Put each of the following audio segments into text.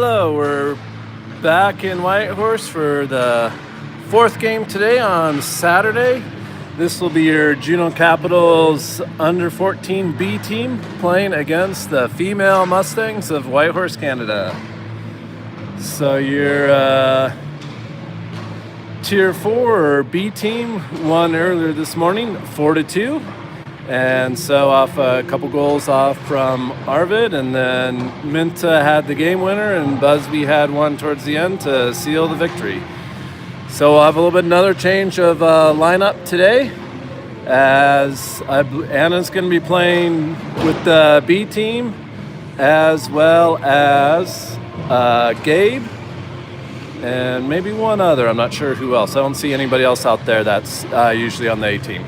Hello, we're back in Whitehorse for the fourth game today on Saturday. This will be your Juneau Capitals under 14 B team playing against the female Mustangs of Whitehorse, Canada. So your Tier 4 or B team won earlier this morning 4-2. And so off a couple goals off from Arvid, and then Minta had the game winner, and Busby had one towards the end to seal the victory. So we'll have a little bit another change of lineup today, as Anna's going to be playing with the B team, as well as Gabe, and maybe one other. I'm not sure who else. I don't see anybody else out there that's usually on the A team.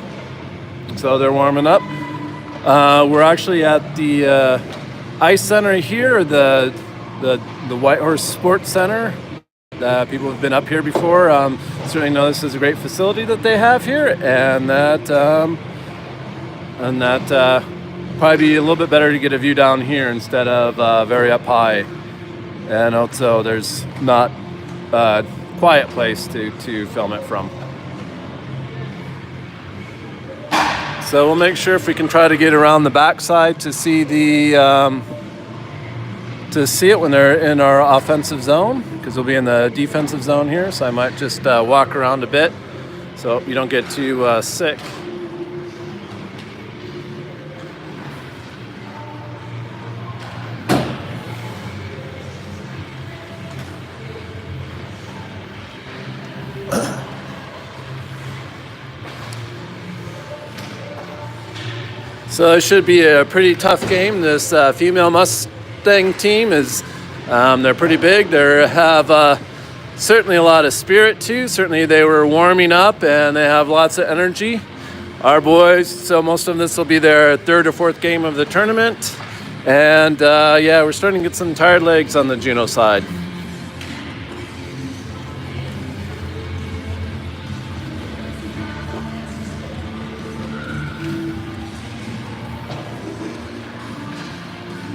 So they're warming up. We're actually at the ice center here, the Whitehorse Sports Center. People have been up here before. Certainly know this is a great facility that they have here, and that probably be a little bit better to get a view down here instead of very up high. And also, there's not a quiet place to film it from. So we'll make sure if we can try to get around the backside to see it when they're in our offensive zone, because we'll be in the defensive zone here. So I might just walk around a bit so you don't get too sick. So it should be a pretty tough game. This female Mustang team is, they're pretty big. They have certainly a lot of spirit too. Certainly they were warming up and they have lots of energy. Our boys, so most of this will be their third or fourth game of the tournament. And we're starting to get some tired legs on the Juneau side.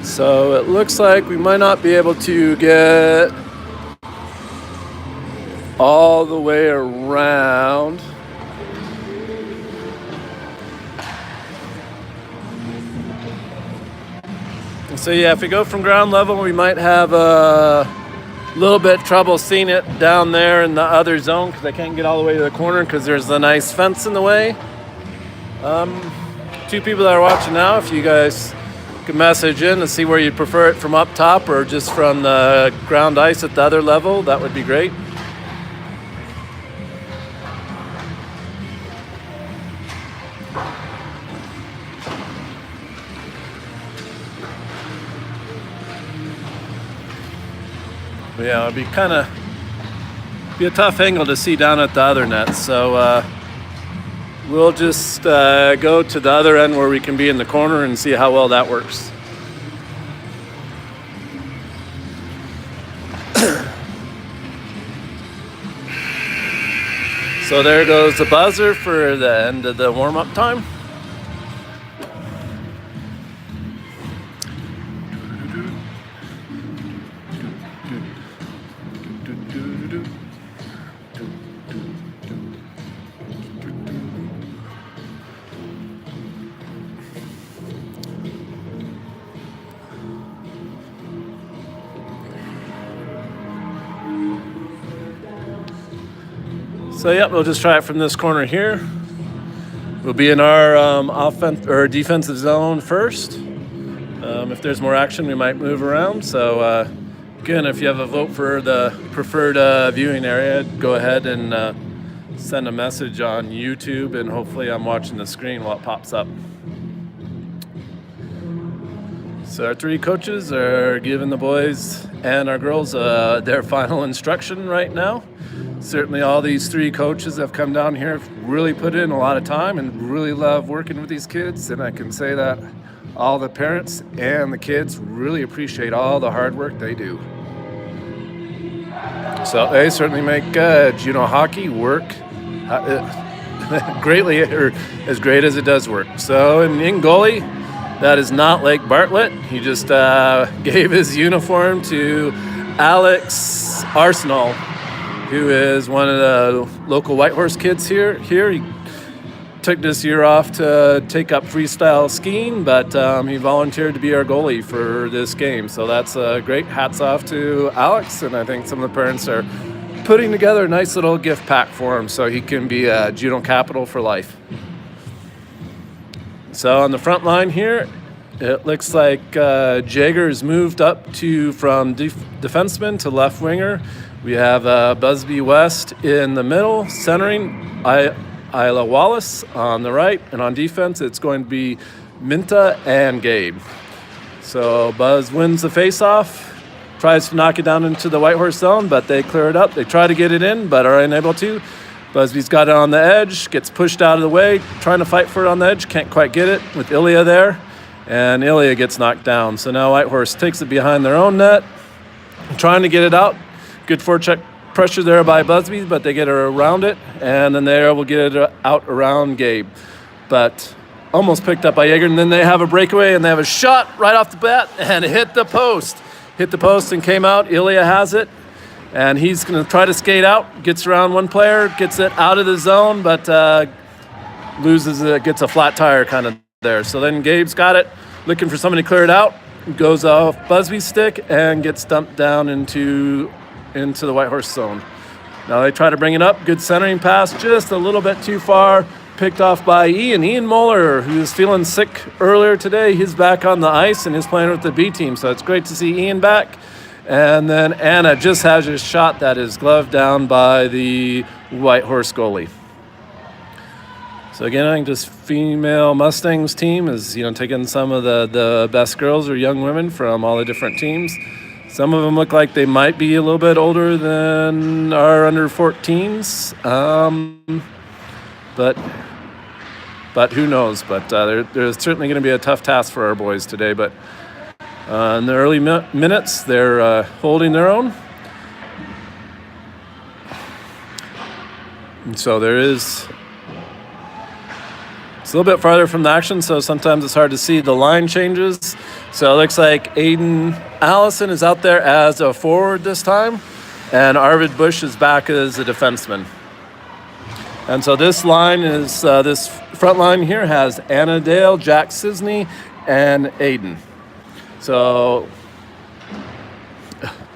So it looks like we might not be able to get all the way around. So if we go from ground level, we might have a little bit trouble seeing it down there in the other zone, because I can't get all the way to the corner because there's a nice fence in the way. Two people that are watching now, if you guys could message in and see where you'd prefer it, from up top or just from the ground ice at the other level, that would be great. But yeah, it'd be a tough angle to see down at the other net. So we'll just go to the other end where we can be in the corner and see how well that works. So there goes the buzzer for the end of the warm-up time. So we'll just try it from this corner here. We'll be in our offense or defensive zone first. If there's more action, we might move around. So again, if you have a vote for the preferred viewing area, go ahead and send a message on YouTube, and hopefully I'm watching the screen while it pops up. So our three coaches are giving the boys and our girls their final instruction right now. Certainly all these three coaches have come down here, have really put in a lot of time and really love working with these kids. And I can say that all the parents and the kids really appreciate all the hard work they do. So they certainly make Juneau hockey work greatly, or as great as it does work. So in goalie, that is not Lake Bartlett. He just gave his uniform to Alex Arsenal, who is one of the local Whitehorse kids here. He took this year off to take up freestyle skiing, but he volunteered to be our goalie for this game. So that's great. Hats off to Alex, and I think some of the parents are putting together a nice little gift pack for him so he can be a Juneau Capital for life. So on the front line here, it looks like Jagger's moved up from defenseman to left winger. We have Busby West in the middle, centering Isla Wallace on the right, and on defense it's going to be Minta and Gabe. So Buzz wins the face-off, tries to knock it down into the Whitehorse zone, but they clear it up. They try to get it in, but are unable to. Busby's got it on the edge, gets pushed out of the way, trying to fight for it on the edge, can't quite get it with Ilya there, and Ilya gets knocked down. So now Whitehorse takes it behind their own net, trying to get it out. Good forecheck pressure there by Busby, but they get around it, and then they're able to get it out around Gabe. But almost picked up by Jaeger, and then they have a breakaway, and they have a shot right off the bat, and it hit the post. Hit the post and came out. Ilya has it, and he's going to try to skate out. Gets around one player, gets it out of the zone, but loses it, gets a flat tire kind of there. So then Gabe's got it, looking for somebody to clear it out. Goes off Busby's stick and gets dumped down into the Whitehorse zone. Now they try to bring it up. Good centering pass, just a little bit too far. Picked off by Ian Muller, who's feeling sick earlier today. He's back on the ice and is playing with the B team, so it's great to see Ian back. And then Anna just has a shot that is gloved down by the Whitehorse goalie. So again, I think this female Mustangs team is, taking some of the best girls or young women from all the different teams. Some of them look like they might be a little bit older than our under 14s, but who knows? But there's certainly going to be a tough task for our boys today. But in the early minutes, they're holding their own. And so it's a little bit farther from the action, so sometimes it's hard to see the line changes. So it looks like Aiden Allison is out there as a forward this time, and Arvid Bush is back as a defenseman. And so this line is, this front line here has Anna Dale, Jack Sisney, and Aiden. So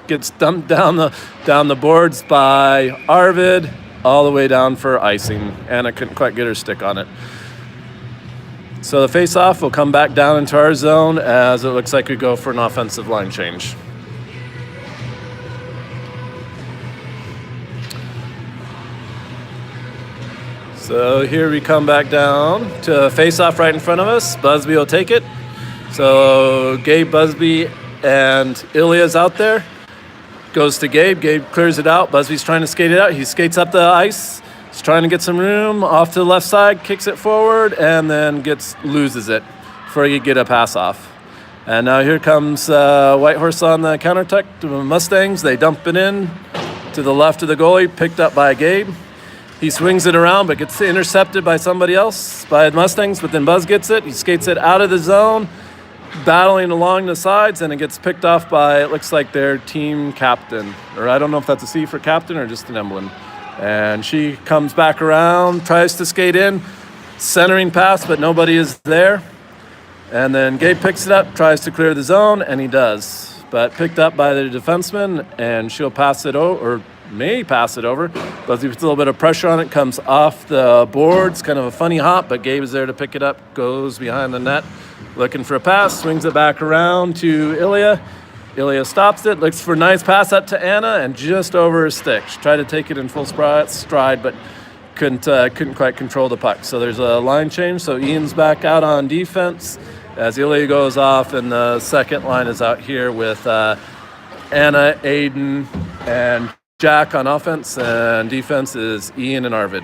gets dumped down the boards by Arvid, all the way down for icing. Anna couldn't quite get her stick on it. So the face-off will come back down into our zone as it looks like we go for an offensive line change. So here we come back down to face-off right in front of us. Busby will take it. So Gabe, Busby, and Ilya's out there. Goes to Gabe. Gabe clears it out. Busby's trying to skate it out. He skates up the ice. He's trying to get some room off to the left side, kicks it forward, and then loses it before he could get a pass off. And now here comes Whitehorse on the counterattack to the Mustangs. They dump it in to the left of the goalie, picked up by Gabe. He swings it around, but gets intercepted by somebody else, by the Mustangs, but then Buzz gets it. He skates it out of the zone, battling along the sides, and it gets picked off by, it looks like their team captain. Or I don't know if that's a C for captain or just an emblem. And she comes back around, tries to skate in, centering pass, but nobody is there. And then Gabe picks it up, tries to clear the zone, and he does. But picked up by the defenseman, and she'll pass it over, or may pass it over. But with a little bit of pressure on it, comes off the boards, kind of a funny hop, but Gabe is there to pick it up, goes behind the net, looking for a pass, swings it back around to Ilya. Ilya stops it, looks for a nice pass up to Anna, and just over her stick. She tried to take it in full stride, but couldn't quite control the puck. So there's a line change. So Ian's back out on defense as Ilya goes off, and the second line is out here with Anna, Aiden, and Jack on offense, and defense is Ian and Arvid.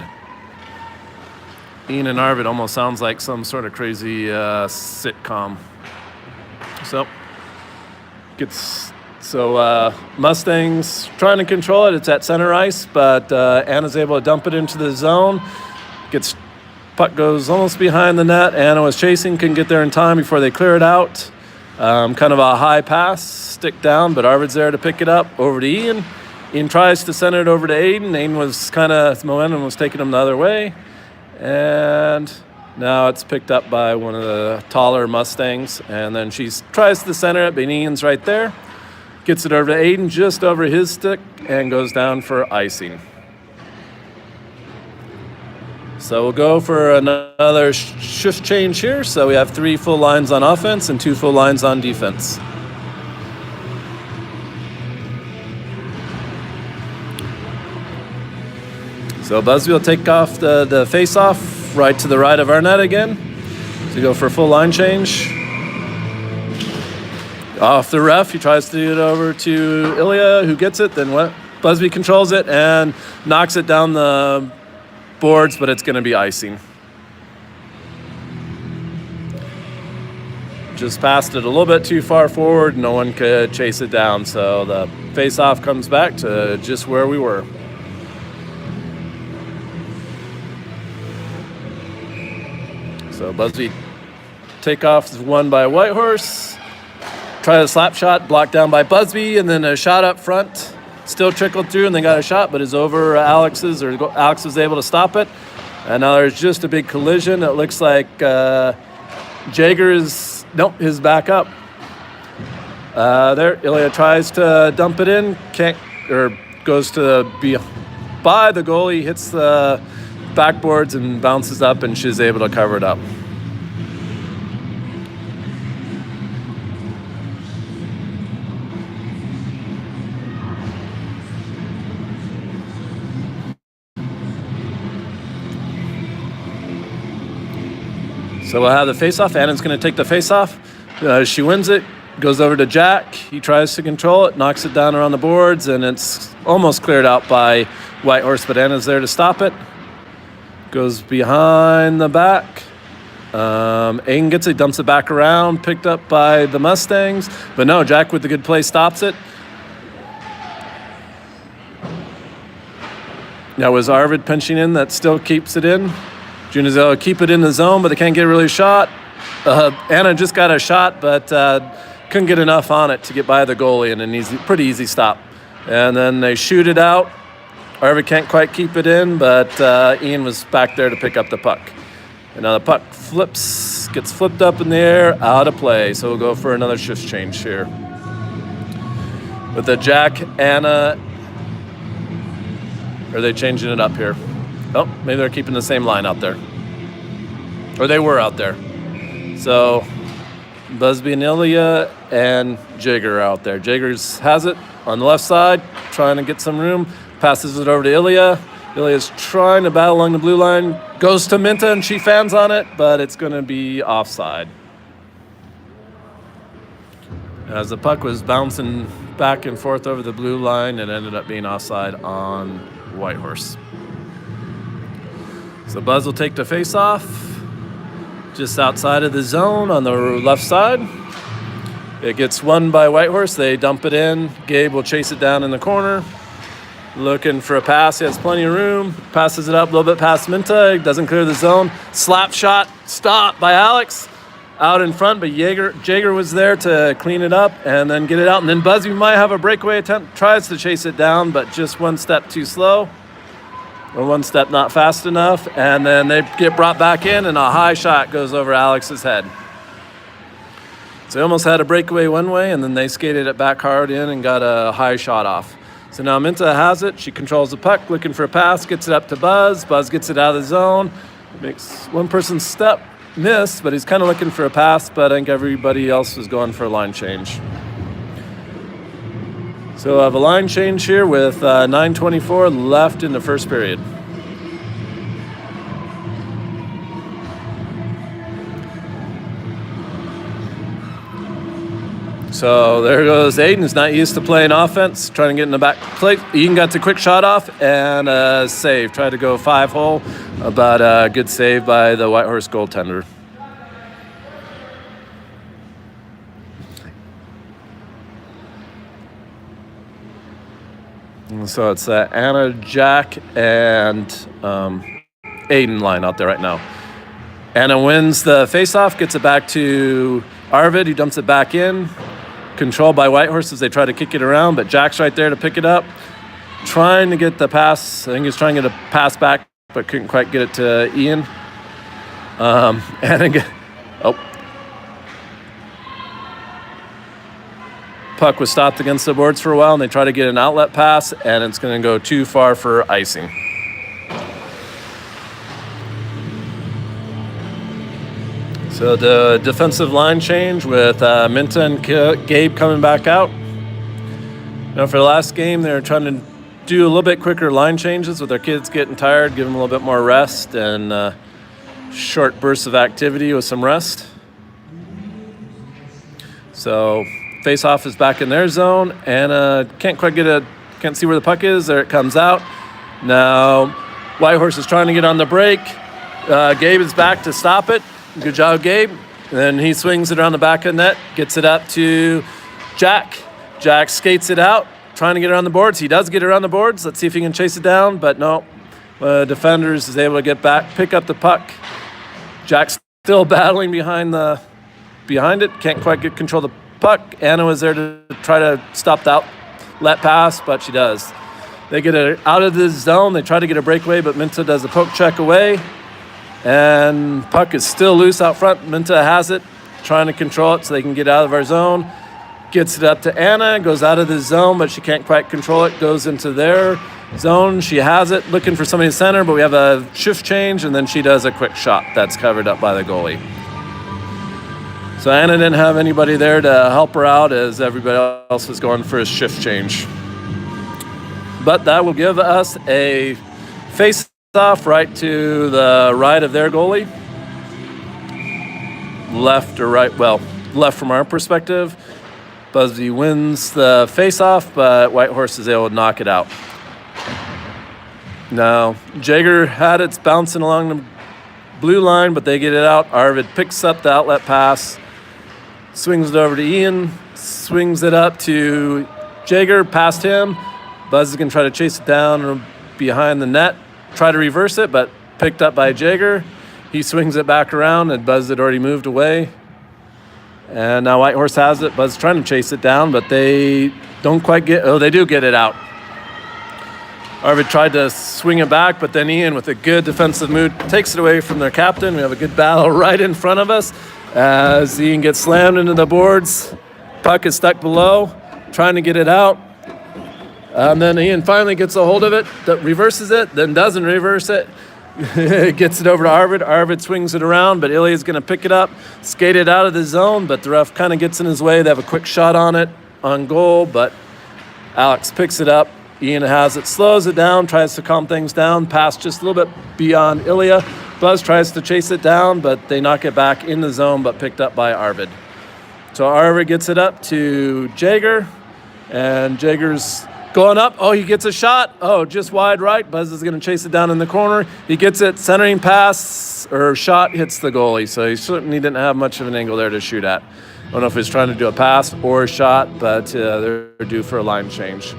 Ian and Arvid almost sounds like some sort of crazy sitcom. So Mustangs trying to control it. It's at center ice, but Anna's able to dump it into the zone. Puck goes almost behind the net. Anna was chasing, couldn't get there in time before they clear it out. Kind of a high pass, stick down, but Arvid's there to pick it up over to Ian. Ian tries to send it over to Aiden. Aiden was his momentum was taking him the other way. And now it's picked up by one of the taller Mustangs. And then she tries to center it, but Ian's right there. Gets it over to Aiden, just over his stick, and goes down for icing. So we'll go for another shift change here. So we have 3 full lines on offense and 2 full lines on defense. So Busby will take off the face-off right to the right of our net again. So go for a full line change. Off the ref, he tries to do it over to Ilya, who gets it. Then Busby controls it and knocks it down the boards, but it's going to be icing. Just passed it a little bit too far forward. No one could chase it down, so the face-off comes back to just where we were. So Busby takeoff is won by Whitehorse. Try the slap shot, blocked down by Busby, and then a shot up front. Still trickled through, and they got a shot, but is over Alex's, or Alex was able to stop it. And now there's just a big collision. It looks like Jaeger is, nope, his back up. There, Ilya tries to dump it in, goes to be by the goalie, hits the backboards and bounces up, and she's able to cover it up. So we'll have the face-off. Annan's going to take the face-off. She wins it, goes over to Jack. He tries to control it, knocks it down around the boards, and it's almost cleared out by Whitehorse, but Anna's there to stop it. Goes behind the back. Aiden gets it, dumps it back around, picked up by the Mustangs. But no, Jack with the good play stops it. Now was Arvid pinching in, that still keeps it in. Juniors keep it in the zone, but they can't get really shot. Anna just got a shot, but couldn't get enough on it to get by the goalie, and an pretty easy stop. And then they shoot it out. Arvid can't quite keep it in, but Ian was back there to pick up the puck. And now the puck gets flipped up in the air, out of play. So we'll go for another shift change here. With the Jack, Anna, or are they changing it up here? Oh, maybe they're keeping the same line out there. Or they were out there. So Busby and Ilya and Jaeger are out there. Jaeger has it on the left side, trying to get some room. Passes it over to Ilya. Ilya's trying to battle along the blue line. Goes to Minta, and she fans on it, but it's going to be offside. As the puck was bouncing back and forth over the blue line, it ended up being offside on Whitehorse. So Buzz will take the face-off just outside of the zone on the left side. It gets won by Whitehorse. They dump it in. Gabe will chase it down in the corner. Looking for a pass. He has plenty of room. Passes it up a little bit past Minta. Doesn't clear the zone. Slap shot. Stop by Alex. Out in front, but Jaeger was there to clean it up and then get it out. And then Busby might have a breakaway attempt. Tries to chase it down, but just one step too slow. Or one step not fast enough, and then they get brought back in, and a high shot goes over Alex's head. So they almost had a breakaway one way, and then they skated it back hard in and got a high shot off. So now Minta has it. She controls the puck, looking for a pass, gets it up to Buzz. Buzz gets it out of the zone. Makes one person's step miss, but he's kind of looking for a pass, but I think everybody else was going for a line change. So we'll have a line change here with 9:24 left in the first period. So there goes Aiden, who's not used to playing offense, trying to get in the back plate. Ian got the quick shot off and a save. Tried to go 5-hole, but a good save by the Whitehorse goaltender. So it's Anna, Jack, and Aiden line out there right now. Anna wins the faceoff, gets it back to Arvid, he dumps it back in. Controlled by White Horse as they try to kick it around, but Jack's right there to pick it up. Trying to get the pass. I think he's trying to get a pass back, but couldn't quite get it to Ian. And again, puck was stopped against the boards for a while, and they try to get an outlet pass, and it's going to go too far for icing. So the defensive line change with Minta and Gabe coming back out. Now for the last game, they're trying to do a little bit quicker line changes with their kids getting tired, give them a little bit more rest, and short bursts of activity with some rest. So face-off is back in their zone, and can't see where the puck is. There it comes out. Now White Horse is trying to get on the break. Gabe is back to stop it. Good job, Gabe. And then he swings it around the back of the net, gets it up to Jack. Jack skates it out, trying to get around the boards. He does get around the boards. Let's see if he can chase it down, but no. Defenders is able to get back, pick up the puck. Jack's still battling behind it. Can't quite get control of the puck. Anna was there to try to stop the outlet pass, but she does. They get it out of the zone. They try to get a breakaway, but Minta does a poke check away. And puck is still loose out front. Minta has it, trying to control it so they can get out of our zone. Gets it up to Anna, goes out of the zone, but she can't quite control it. Goes into their zone. She has it, looking for somebody to center, but we have a shift change, and then she does a quick shot that's covered up by the goalie. So Anna didn't have anybody there to help her out as everybody else was going for a shift change. But that will give us a face-off right to the right of their goalie. Left or right? Well, left from our perspective. Busby wins the face-off, but White Horse is able to knock it out. Now, Jaeger had it bouncing along the blue line, but they get it out. Arvid picks up the outlet pass, swings it over to Ian, swings it up to Jaeger, past him. Buzz is going to try to chase it down behind the net, try to reverse it, but picked up by Jaeger. He swings it back around, and Buzz had already moved away. And now White Horse has it. Buzz trying to chase it down, but they don't quite get... Oh, they do get it out. Arvid tried to swing it back, but then Ian, with a good defensive move, takes it away from their captain. We have a good battle right in front of us as Ian gets slammed into the boards. Puck is stuck below, trying to get it out. And then Ian finally gets a hold of it, reverses it, then doesn't reverse it. Gets it over to Arvid. Arvid swings it around, but Ilya's going to pick it up, skate it out of the zone, but the ref kind of gets in his way. They have a quick shot on it, on goal, but Alex picks it up. Ian has it, slows it down, tries to calm things down, pass just a little bit beyond Ilya. Buzz tries to chase it down, but they knock it back in the zone, but picked up by Arvid. So Arvid gets it up to Jaeger, and Jaeger's going up. Oh, he gets a shot. Oh, just wide right. Buzz is going to chase it down in the corner. He gets it, centering pass, or shot hits the goalie. So he certainly didn't have much of an angle there to shoot at. I don't know if he's trying to do a pass or a shot, but they're due for a line change.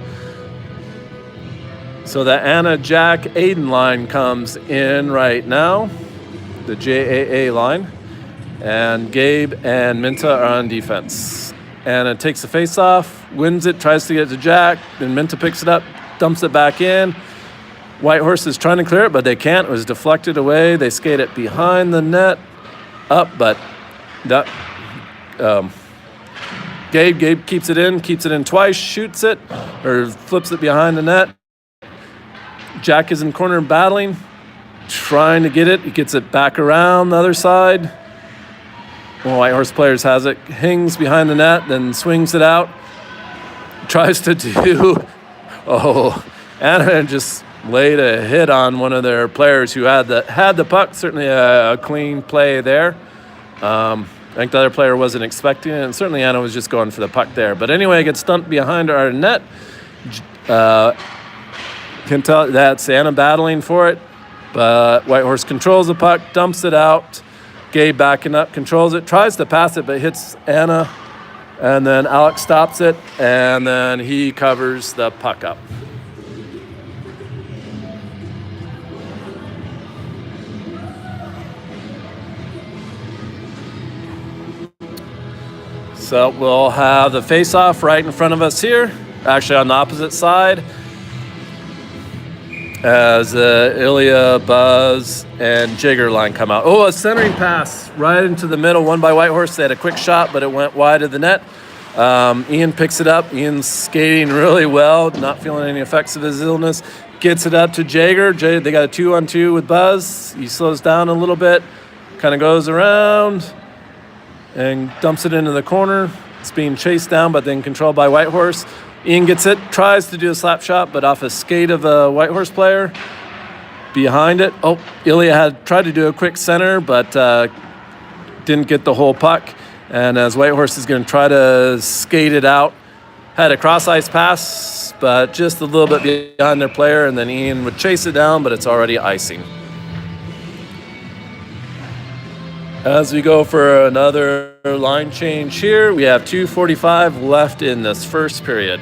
So the Anna, Jack, Aiden line comes in right now, the JAA line. And Gabe and Minta are on defense. Anna takes the face-off, wins it, tries to get it to Jack, then Minta picks it up, dumps it back in. White Horse is trying to clear it, but they can't. It was deflected away. They skate it behind the net, up, but Gabe keeps it in twice, shoots it, or flips it behind the net. Jack is in corner battling, trying to get it. He gets it back around the other side. One of White Horse players has it, hangs behind the net, then swings it out. Tries to do... Oh, Anna just laid a hit on one of their players who had the puck. Certainly a clean play there. I think the other player wasn't expecting it, and certainly Anna was just going for the puck there. But anyway, it gets stumped behind our net. Can tell that's Anna battling for it, but White Horse controls the puck, dumps it out. Gabe backing up, controls it, tries to pass it, but hits Anna, and then Alex stops it, and then he covers the puck up. So we'll have the face-off right in front of us here, actually on the opposite side, as Ilya, Buzz, and Jigger line come out. Oh, a centering pass right into the middle, won by Whitehorse. They had a quick shot, but it went wide of the net. Ian picks it up. Ian's skating really well, not feeling any effects of his illness. Gets it up to Jagger. They got a 2-on-2 with Buzz. He slows down a little bit, kind of goes around and dumps it into the corner. It's being chased down, but then controlled by Whitehorse. Ian gets it, tries to do a slap shot, but off a skate of a Whitehorse player. Behind it. Oh, Ilya had tried to do a quick center, but didn't get the whole puck. And as Whitehorse is going to try to skate it out, had a cross-ice pass, but just a little bit behind their player, and then Ian would chase it down, but it's already icing. As we go for another line change here, we have 2:45 left in this first period.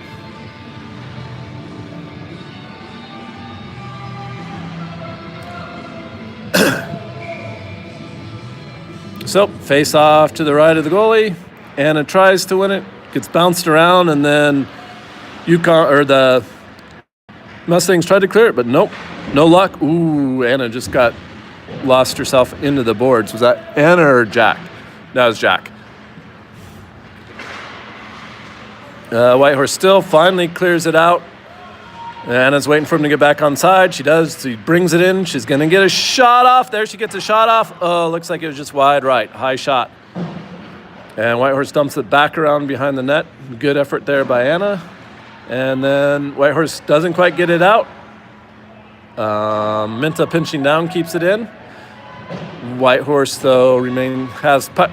So, face off to the right of the goalie. Anna tries to win it, gets bounced around, and then the Mustangs tried to clear it, but nope, no luck. Ooh, Anna just lost herself into the boards. Was that Anna or Jack? That was Jack. Whitehorse still finally clears it out. Anna's waiting for him to get back on side. She does. She brings it in. She's going to get a shot off. There she gets a shot off. Oh, looks like it was just wide right. High shot. And Whitehorse dumps it back around behind the net. Good effort there by Anna. And then Whitehorse doesn't quite get it out. Minta pinching down keeps it in. Whitehorse, though, has puck.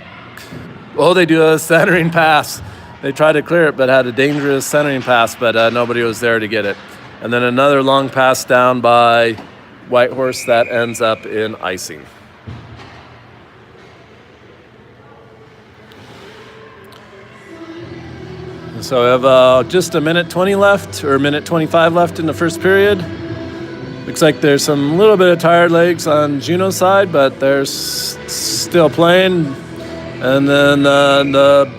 Oh, they do a centering pass. They tried to clear it, but had a dangerous centering pass, but nobody was there to get it. And then another long pass down by Whitehorse that ends up in icing. So we have just a minute 20 left, or minute 25 left in the first period. Looks like there's some little bit of tired legs on Juneau's side, but they're still playing. And then the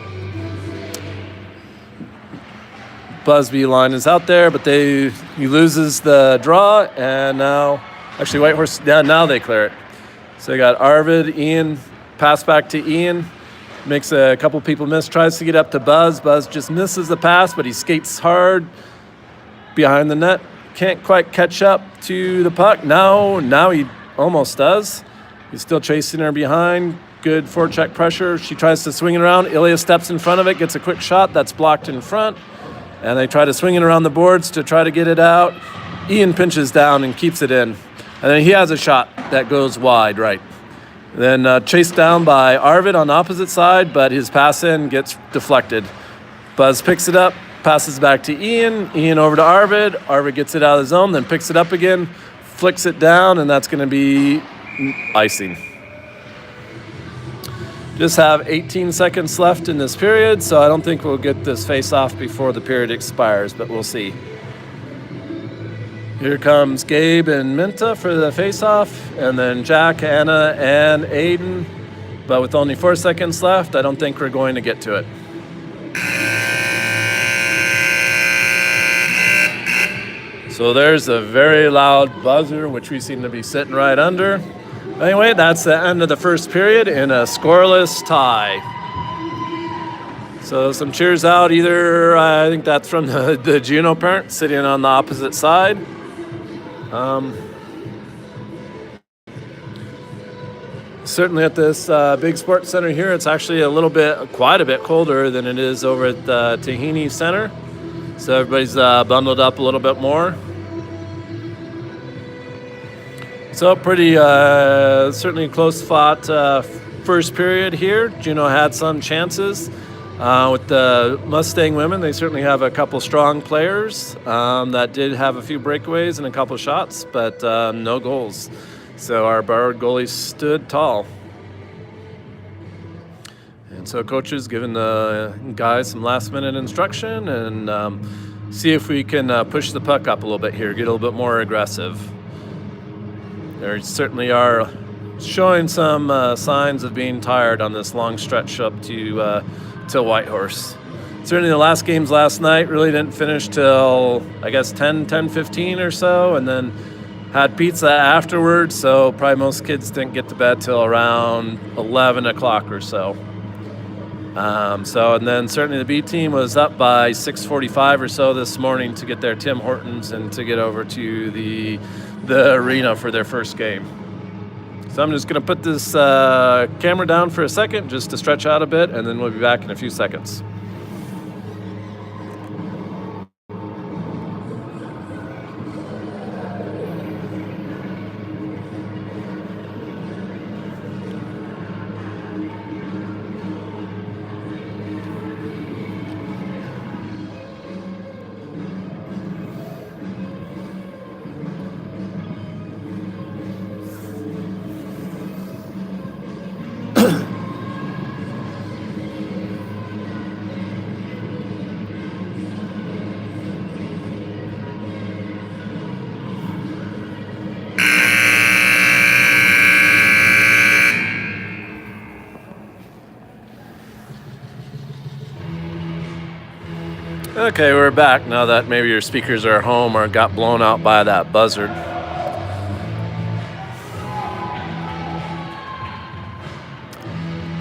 Busby line is out there, but he loses the draw, and now, actually Whitehorse, now they clear it. So they got Arvid, Ian, pass back to Ian, makes a couple people miss, tries to get up to Buzz. Buzz just misses the pass, but he skates hard behind the net. Can't quite catch up to the puck. Now he almost does. He's still chasing her behind. Good forecheck pressure. She tries to swing it around. Ilya steps in front of it, gets a quick shot that's blocked in front. And they try to swing it around the boards to try to get it out. Ian pinches down and keeps it in. And then he has a shot that goes wide, right. Then chased down by Arvid on the opposite side, but his pass in gets deflected. Buzz picks it up, passes back to Ian. Ian over to Arvid. Arvid gets it out of the zone, then picks it up again, flicks it down, and that's going to be icing. Just have 18 seconds left in this period, so I don't think we'll get this face-off before the period expires, but we'll see. Here comes Gabe and Minta for the face-off, and then Jack, Anna, and Aiden. But with only 4 seconds left, I don't think we're going to get to it. So there's a very loud buzzer, which we seem to be sitting right under. Anyway, that's the end of the first period in a scoreless tie. So some cheers out. Either, I think that's from the Juneau parent sitting on the opposite side. Certainly at this big sports center here, it's actually quite a bit colder than it is over at the Tahini Center. So everybody's bundled up a little bit more. So pretty, certainly close fought first period here. Juneau had some chances. With the Mustang women, they certainly have a couple strong players that did have a few breakaways and a couple shots, but no goals. So our borrowed goalies stood tall. And so coaches giving the guys some last-minute instruction and see if we can push the puck up a little bit here, get a little bit more aggressive. They certainly are showing some signs of being tired on this long stretch up to till Whitehorse. Certainly the last games last night really didn't finish till, I guess, 10:15 or so, and then had pizza afterwards, so probably most kids didn't get to bed till around 11 o'clock or so. And then certainly the B team was up by 6:45 or so this morning to get their Tim Hortons and to get over to the arena for their first game. So I'm just going to put this camera down for a second just to stretch out a bit, and then we'll be back in a few seconds. Okay, we're back now that maybe your speakers are home or got blown out by that buzzard.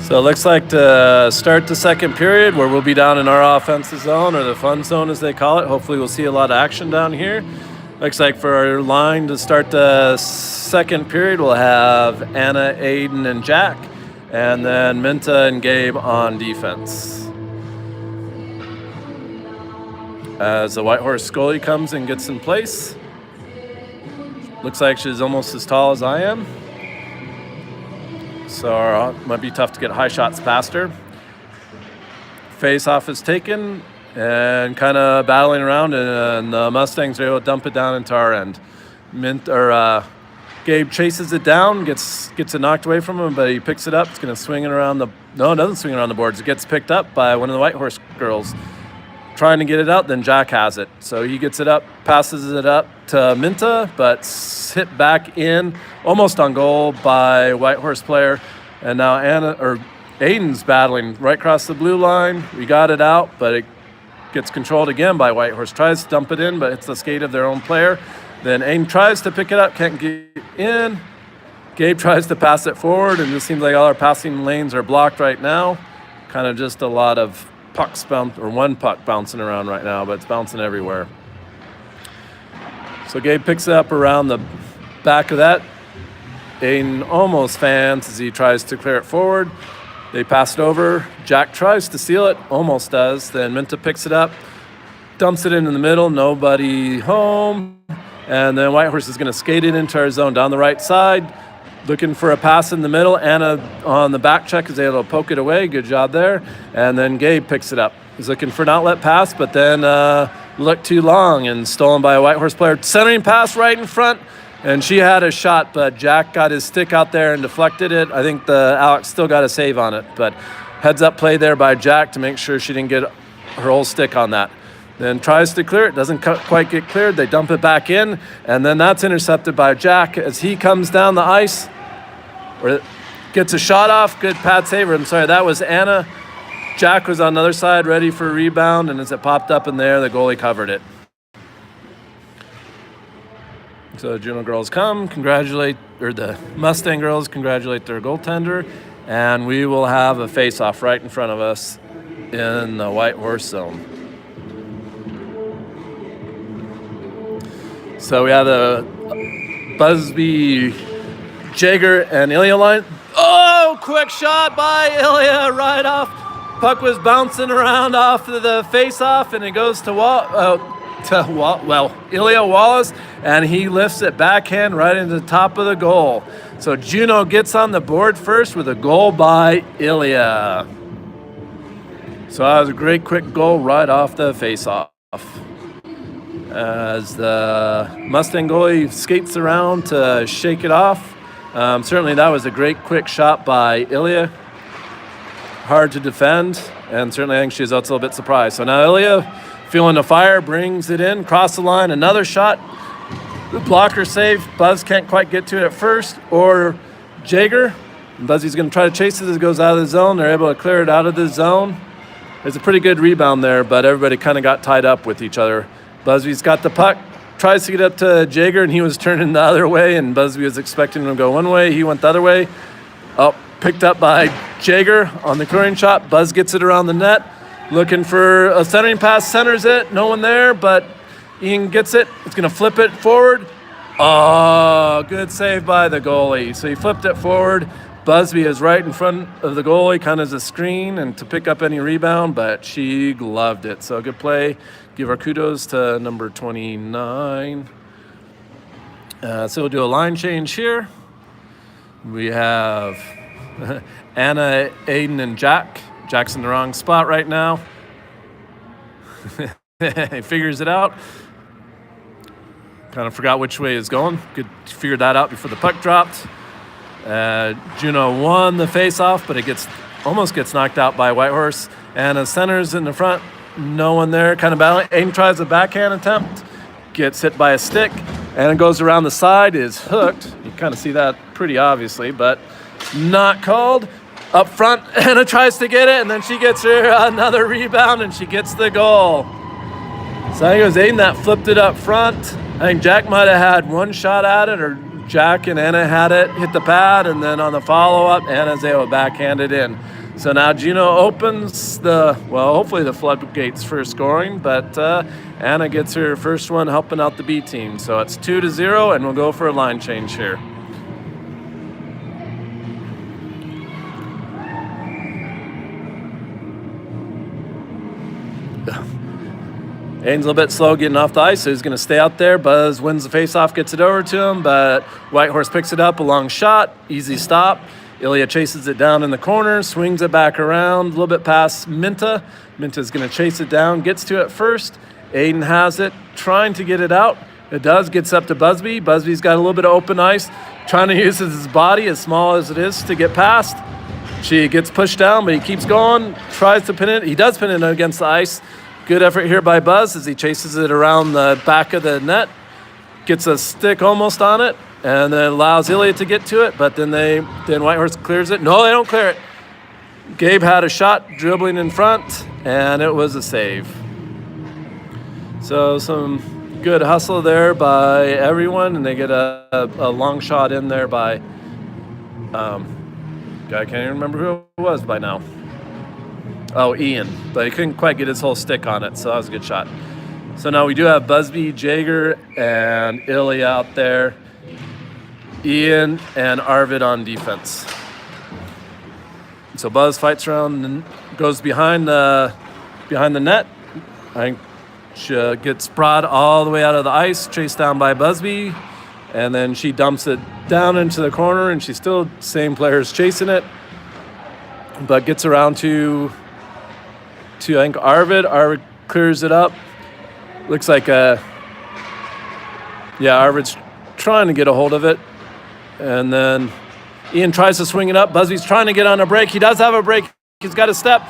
So it looks like to start the second period where we'll be down in our offensive zone, or the fun zone as they call it. Hopefully we'll see a lot of action down here. Looks like for our line to start the second period, we'll have Anna, Aiden, and Jack, and then Minta and Gabe on defense. As the Whitehorse goalie comes and gets in place. Looks like she's almost as tall as I am. So it might be tough to get high shots past her. Face-off is taken and kind of battling around, and the Mustangs are able to dump it down into our end. Gabe chases it down, gets it knocked away from him, but he picks it up. It's going to swing it around it doesn't swing around the boards. It gets picked up by one of the Whitehorse girls. Trying to get it out, then Jack has it. So he gets it up, passes it up to Minta, but hit back in, almost on goal by Whitehorse player. And now Aiden's battling right across the blue line. We got it out, but it gets controlled again by Whitehorse. Tries to dump it in, but hits the skate of their own player. Then Aiden tries to pick it up, can't get in. Gabe tries to pass it forward, and it seems like all our passing lanes are blocked right now. Kind of just a lot of one puck bouncing around right now, but it's bouncing everywhere. So Gabe picks it up around the back of that. Aiden almost fans as he tries to clear it forward. They pass it over. Jack tries to steal it, almost does. Then Minta picks it up, dumps it in the middle, nobody home. And then Whitehorse is going to skate it into our zone down the right side. Looking for a pass in the middle. Anna on the back check is able to poke it away. Good job there. And then Gabe picks it up. He's looking for an outlet pass, but then looked too long and stolen by a Whitehorse player. Centering pass right in front, and she had a shot, but Jack got his stick out there and deflected it. I think Alex still got a save on it, but heads up play there by Jack to make sure she didn't get her whole stick on that. Then tries to clear it, doesn't quite get cleared. They dump it back in, and then that's intercepted by Jack as he comes down the ice. Or gets a shot off. Good pad save. I'm sorry, that was Anna. Jack was on the other side ready for a rebound, and as it popped up in there, the goalie covered it. So the Juno girls the Mustang girls congratulate their goaltender, and we will have a face-off right in front of us in the Whitehorse zone. So we have the Busby, Jager, and Ilya line. Oh, quick shot by Ilya right off. Puck was bouncing around off of the face-off, and it goes to Ilya Wallace, and he lifts it backhand right into the top of the goal. So Juno gets on the board first with a goal by Ilya. So that was a great quick goal right off the face-off. As the Mustang goalie skates around to shake it off. Certainly that was a great quick shot by Ilya. Hard to defend, and certainly I think she's a little bit surprised. So now Ilya, feeling the fire, brings it in, cross the line, another shot. The blocker save. Buzz can't quite get to it at first, or Jager. Buzzy's going to try to chase it as it goes out of the zone. They're able to clear it out of the zone. there's a pretty good rebound there, but everybody kind of got tied up with each other. Busby's got the puck, tries to get up to Jaeger, and he was turning the other way, and Busby was expecting him to go one way. He went the other way. Oh, picked up by Jaeger on the clearing shot. Buzz gets it around the net, looking for a centering pass, centers it. No one there, but Ian gets it. It's going to flip it forward. Oh, good save by the goalie. So he flipped it forward. Busby is right in front of the goalie, kind of as a screen and to pick up any rebound, but she gloved it. So good play. Give our kudos to number 29. So we'll do a line change here. We have Anna, Aiden, and Jack. Jack's in the wrong spot right now. He figures it out. Kind of forgot which way he's going. Good to figure that out before the puck dropped. Juno won the face-off, but it almost gets knocked out by Whitehorse. Anna centers in the front. No one there, kind of battling. Aiden tries a backhand attempt. Gets hit by a stick. Anna goes around the side, is hooked. You kind of see that pretty obviously, but not called. Up front, Anna tries to get it, and then she gets her another rebound, and she gets the goal. So I think it was Aiden that flipped it up front. I think Jack might have had one shot at it, or Jack and Anna had it, hit the pad, and then on the follow-up, Anna's able to backhand it in. So now Juno opens hopefully the floodgates for scoring, but Anna gets her first one helping out the B team. So it's 2-0, and we'll go for a line change here. Aiden's a little bit slow getting off the ice, so he's going to stay out there. Buzz wins the faceoff, gets it over to him, but Whitehorse picks it up, a long shot, easy stop. Ilya chases it down in the corner, swings it back around, a little bit past Minta. Minta's going to chase it down, gets to it first. Aiden has it, trying to get it out. It does, gets up to Busby. Busby's got a little bit of open ice, trying to use his body, as small as it is, to get past. She gets pushed down, but he keeps going, tries to pin it. He does pin it against the ice. Good effort here by Buzz as he chases it around the back of the net. Gets a stick almost on it, and then allows Ilya to get to it, but then Whitehorse clears it. No, they don't clear it. Gabe had a shot dribbling in front, and it was a save. So some good hustle there by everyone, and they get a long shot in there by, I can't even remember who it was by now. Oh, Ian, but he couldn't quite get his whole stick on it, so that was a good shot. So now we do have Busby, Jaeger, and Ilya out there. Ian and Arvid on defense. So Buzz fights around and goes behind the net. I think she gets brought all the way out of the ice, chased down by Busby, and then she dumps it down into the corner, and she's still same players chasing it, but gets around to I think Arvid. Arvid clears it up. Looks like Arvid's trying to get a hold of it. And then Ian tries to swing it up. Busby's trying to get on a break. He does have a break. He's got a step.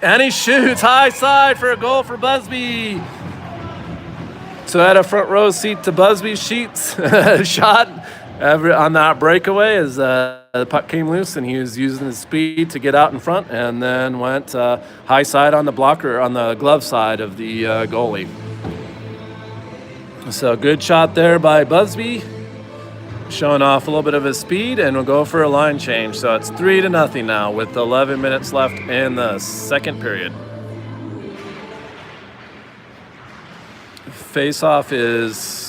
And he shoots high side for a goal for Busby. So I had a front row seat to Busby's shot on that breakaway as the puck came loose, and he was using his speed to get out in front, and then went high side on the blocker, on the glove side of the goalie. So good shot there by Busby, showing off a little bit of his speed, and we'll go for a line change. So it's 3-0 now with 11 minutes left in the second period. Face-off is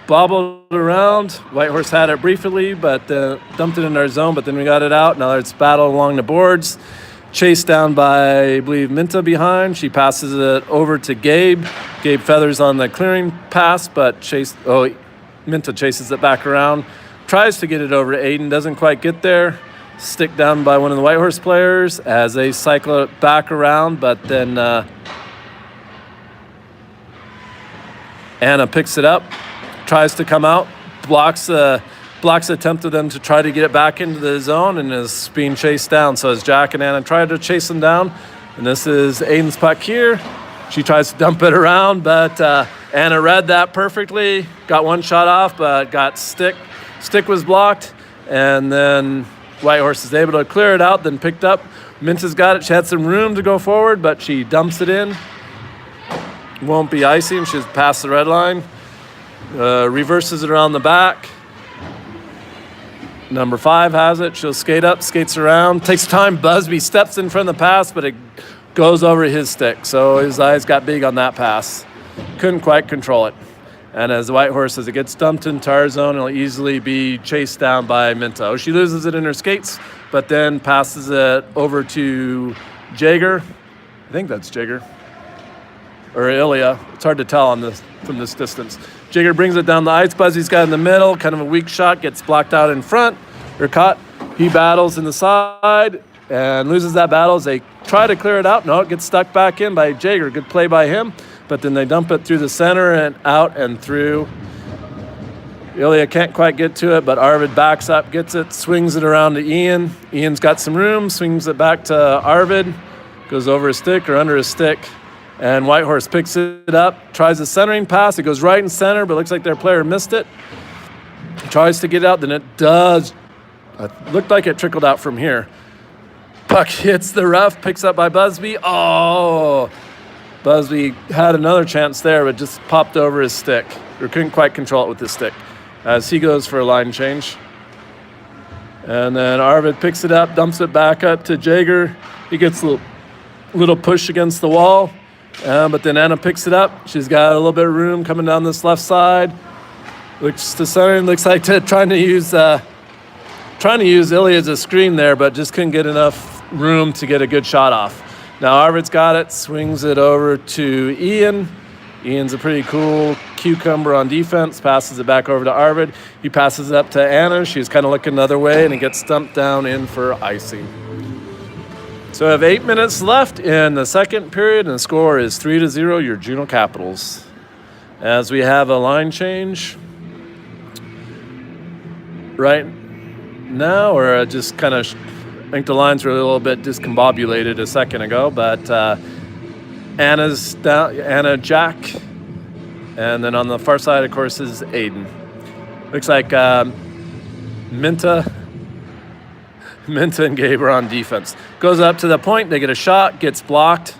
bobbled around. Whitehorse had it briefly, but dumped it in our zone, but then we got it out. Now it's battle along the boards. Chased down by, I believe, Minta behind. She passes it over to Gabe. Gabe feathers on the clearing pass, but Minta chases it back around. Tries to get it over to Aiden, doesn't quite get there. Stick down by one of the Whitehorse players as they cycle it back around, but then Anna picks it up. Tries to come out, blocks the attempt of them to try to get it back into the zone, and is being chased down. So as Jack and Anna try to chase him down, and this is Aiden's puck here. She tries to dump it around, but Anna read that perfectly. Got one shot off, but got stick. Stick was blocked, and then Whitehorse is able to clear it out, then picked up Minta's got it. She had some room to go forward, but she dumps it in. Won't be icing. She's past the red line. Reverses it around the back. Number 5 has it. She'll skate up, skates around, takes time. Busby steps in front of the pass, but it goes over his stick. So his eyes got big on that pass. Couldn't quite control it. And as the white horse, as it gets dumped in tar zone, it'll easily be chased down by Minta. Oh, she loses it in her skates, but then passes it over to Jager. I think that's Jager. Or Ilya. It's hard to tell on this from this distance. Jager brings it down the ice. Buzzy's got in the middle, kind of a weak shot, gets blocked out in front, or caught. He battles in the side and loses that battle as they try to clear it out. No, it gets stuck back in by Jager. Good play by him. But then they dump it through the center and out and through. Ilya can't quite get to it, but Arvid backs up, gets it, swings it around to Ian. Ian's got some room, swings it back to Arvid, goes over his stick or under his stick. And Whitehorse picks it up, tries a centering pass. It goes right in center, but looks like their player missed it. Tries to get it out, then it does. It looked like it trickled out from here. Puck hits the rough, picks up by Busby. Oh, Busby had another chance there, but just popped over his stick, or couldn't quite control it with his stick, as he goes for a line change. And then Arvid picks it up, dumps it back up to Jager. He gets a little push against the wall. But then Anna picks it up. She's got a little bit of room coming down this left side. Looks to center. Looks like trying to use Ilya as a screen there, but just couldn't get enough room to get a good shot off. Now Arvid's got it. Swings it over to Ian. Ian's a pretty cool cucumber on defense. Passes it back over to Arvid. He passes it up to Anna. She's kind of looking the other way, and it gets stumped down in for icing. So we have 8 minutes left in the second period, and the score is 3-0, your Juneau Capitals. As we have a line change right now, or just kind of, I think the lines were a little bit discombobulated a second ago, but Anna's down, Anna, Jack, and then on the far side, of course, is Aiden. Looks like Minta and Gabe are on defense. Goes up to the point, they get a shot, gets blocked.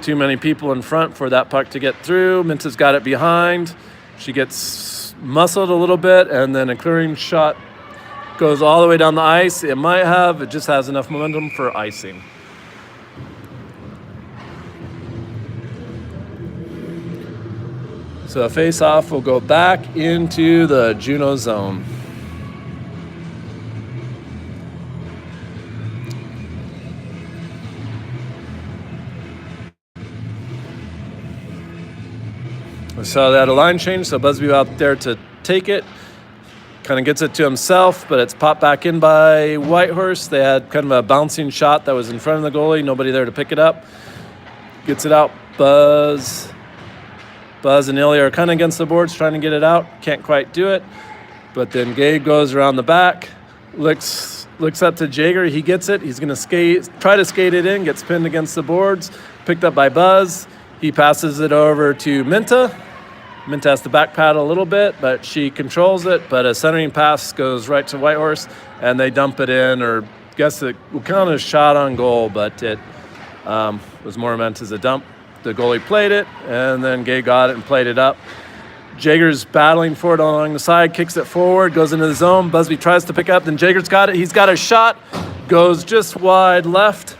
Too many people in front for that puck to get through. Minta's got it behind. She gets muscled a little bit, and then a clearing shot goes all the way down the ice. It just has enough momentum for icing. So a face-off will go back into the Juneau zone. So they had a line change, so Busby out there to take it. Kind of gets it to himself, but it's popped back in by Whitehorse. They had kind of a bouncing shot that was in front of the goalie. Nobody there to pick it up. Gets it out. Buzz and Ilya are kind of against the boards trying to get it out. Can't quite do it. But then Gabe goes around the back. Looks up to Jager. He gets it. He's going to try to skate it in. Gets pinned against the boards. Picked up by Buzz. He passes it over to Minta. Minta has to back paddle a little bit, but she controls it. But a centering pass goes right to Whitehorse, and they dump it in, or I guess it kind of shot on goal, but it was more meant as a dump. The goalie played it, and then Gay got it and played it up. Jager's battling for it along the side, kicks it forward, goes into the zone. Busby tries to pick up, then Jager's got it. He's got a shot, goes just wide left.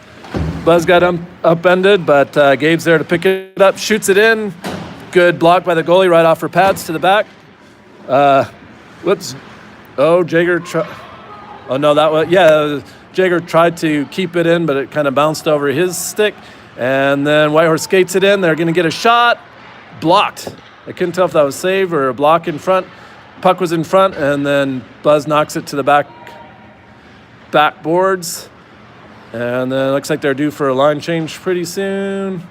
Buzz got upended, but Gabe's there to pick it up, shoots it in. Good block by the goalie right off her pads to the back. Whoops. Oh, Jager. Jager tried to keep it in, but it kind of bounced over his stick. And then Whitehorse skates it in. They're going to get a shot. Blocked. I couldn't tell if that was save or a block in front. Puck was in front, and then Buzz knocks it to the back boards. And then it looks like they're due for a line change pretty soon.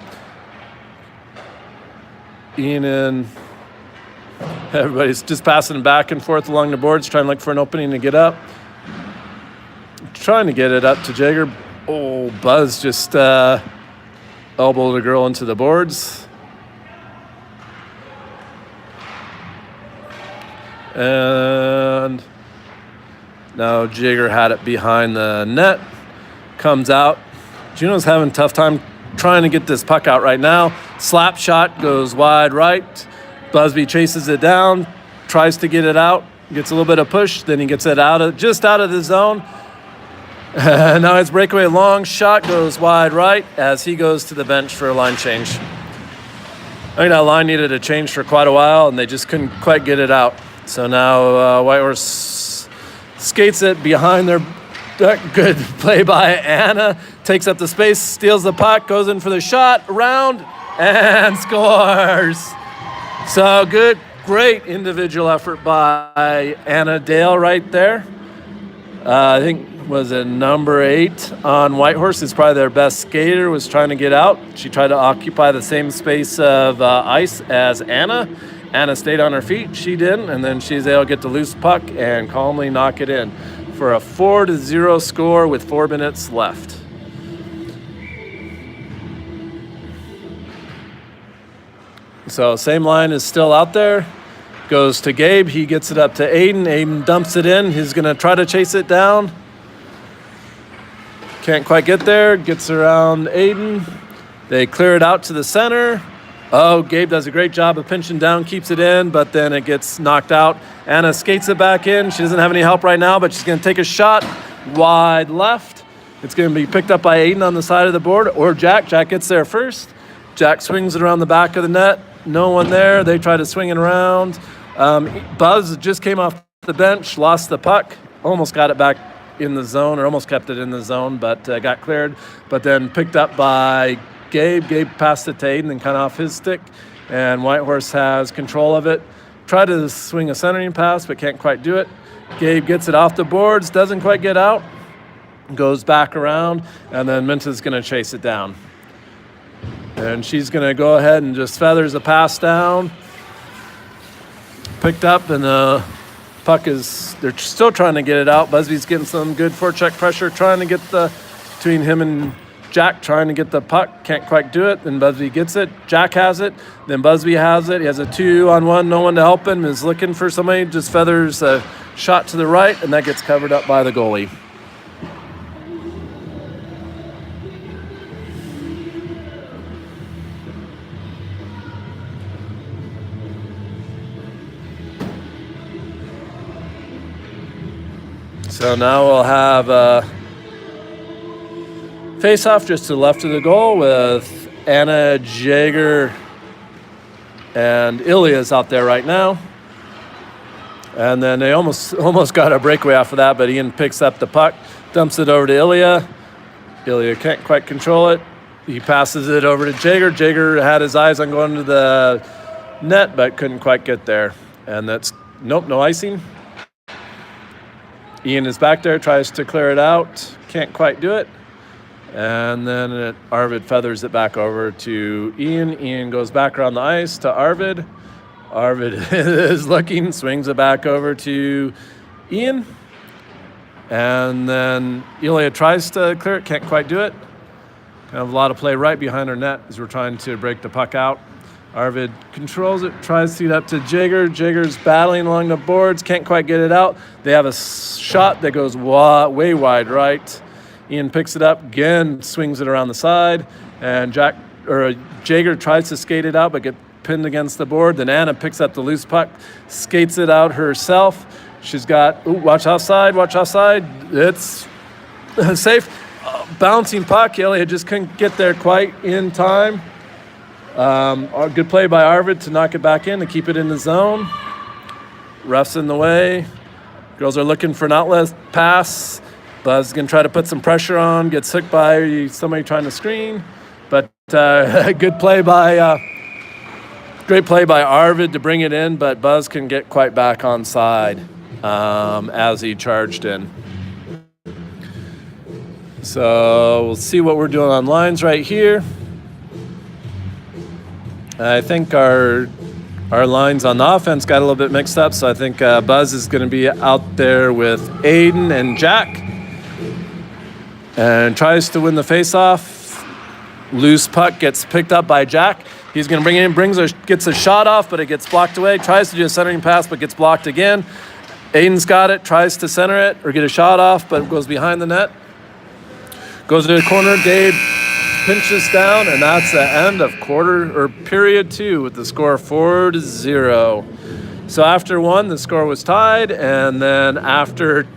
Ian and everybody's just passing back and forth along the boards, trying to look for an opening to get up. Trying to get it up to Jager. Oh, Buzz just elbowed a girl into the boards. And now Jager had it behind the net. comes out. Juno's having a tough time trying to get this puck out right now. Slap shot goes wide right. Busby chases it down, tries to get it out, gets a little bit of push, then he gets it just out of the zone. Now it's breakaway long shot goes wide right as he goes to the bench for a line change. I think that line needed a change for quite a while, and they just couldn't quite get it out. So now Whitehorse skates it behind their good play by Anna, takes up the space, steals the puck, goes in for the shot, around, and scores. So good, great individual effort by Anna Dale right there. I think was it number 8 on Whitehorse. Is probably their best skater, was trying to get out. She tried to occupy the same space of ice as Anna. Anna stayed on her feet, she didn't, and then she's able to get the loose puck and calmly knock it in for a 4-0 score with 4 minutes left. So same line is still out there. Goes to Gabe, he gets it up to Aiden. Aiden dumps it in, he's gonna try to chase it down. Can't quite get there, gets around Aiden. They clear it out to the center. Oh, Gabe does a great job of pinching down, keeps it in, but then it gets knocked out. Anna skates it back in. She doesn't have any help right now, but she's gonna take a shot wide left. It's gonna be picked up by Aiden on the side of the board, or Jack. Jack gets there first. Jack swings it around the back of the net. No one there, they try to swing it around. Buzz just came off the bench, lost the puck, almost got it back in the zone, or almost kept it in the zone, but got cleared, but then picked up by Gabe. Gabe passed it to Aiden and cut off his stick, and Whitehorse has control of it. Tried to swing a centering pass, but can't quite do it. Gabe gets it off the boards, doesn't quite get out, goes back around, and then Minta's gonna chase it down. And she's gonna go ahead and just feathers a pass down. Picked up, and the puck is, they're still trying to get it out. Busby's getting some good forecheck pressure, trying to get between him and Jack, trying to get the puck. Can't quite do it. Then Busby gets it. Jack has it. Then Busby has it. He has a 2-on-1. No one to help him. Is looking for somebody. Just feathers a shot to the right, and that gets covered up by the goalie. So now we'll have a face-off just to the left of the goal with Anna, Jager, and Ilya's out there right now. And then they almost got a breakaway off of that, but Ian picks up the puck, dumps it over to Ilya. Ilya can't quite control it. He passes it over to Jager. Jager had his eyes on going to the net, but couldn't quite get there. And that's, nope, no icing. Ian is back there, tries to clear it out, can't quite do it. And then Arvid feathers it back over to Ian. Ian goes back around the ice to Arvid. Arvid is looking, swings it back over to Ian. And then Ilya tries to clear it, can't quite do it. Kind of a lot of play right behind our net as we're trying to break the puck out. Arvid controls it, tries to get up to Jager. Jager's battling along the boards, can't quite get it out. They have a shot that goes way wide right. Ian picks it up, again, swings it around the side, and Jager tries to skate it out, but get pinned against the board. Then Anna picks up the loose puck, skates it out herself. She's got, watch outside. It's safe. Bouncing puck, Ilya just couldn't get there quite in time. A good play by Arvid to knock it back in and keep it in the zone. Ref's in the way. Girls are looking for an outlet pass. Buzz is going to try to put some pressure on, gets hooked by somebody trying to screen. But great play by Arvid to bring it in, but Buzz can get quite back on side as he charged in. So we'll see what we're doing on lines right here. I think our lines on the offense got a little bit mixed up, so I think Buzz is going to be out there with Aiden and Jack, and tries to win the face-off. Loose puck gets picked up by Jack. He's going to bring it in, gets a shot off, but it gets blocked away. Tries to do a centering pass, but gets blocked again. Aiden's got it, tries to center it or get a shot off, but it goes behind the net. Goes to the corner, Gabe pinches down, and that's the end of period 2 with the score 4-0. So after 1, the score was tied, and then after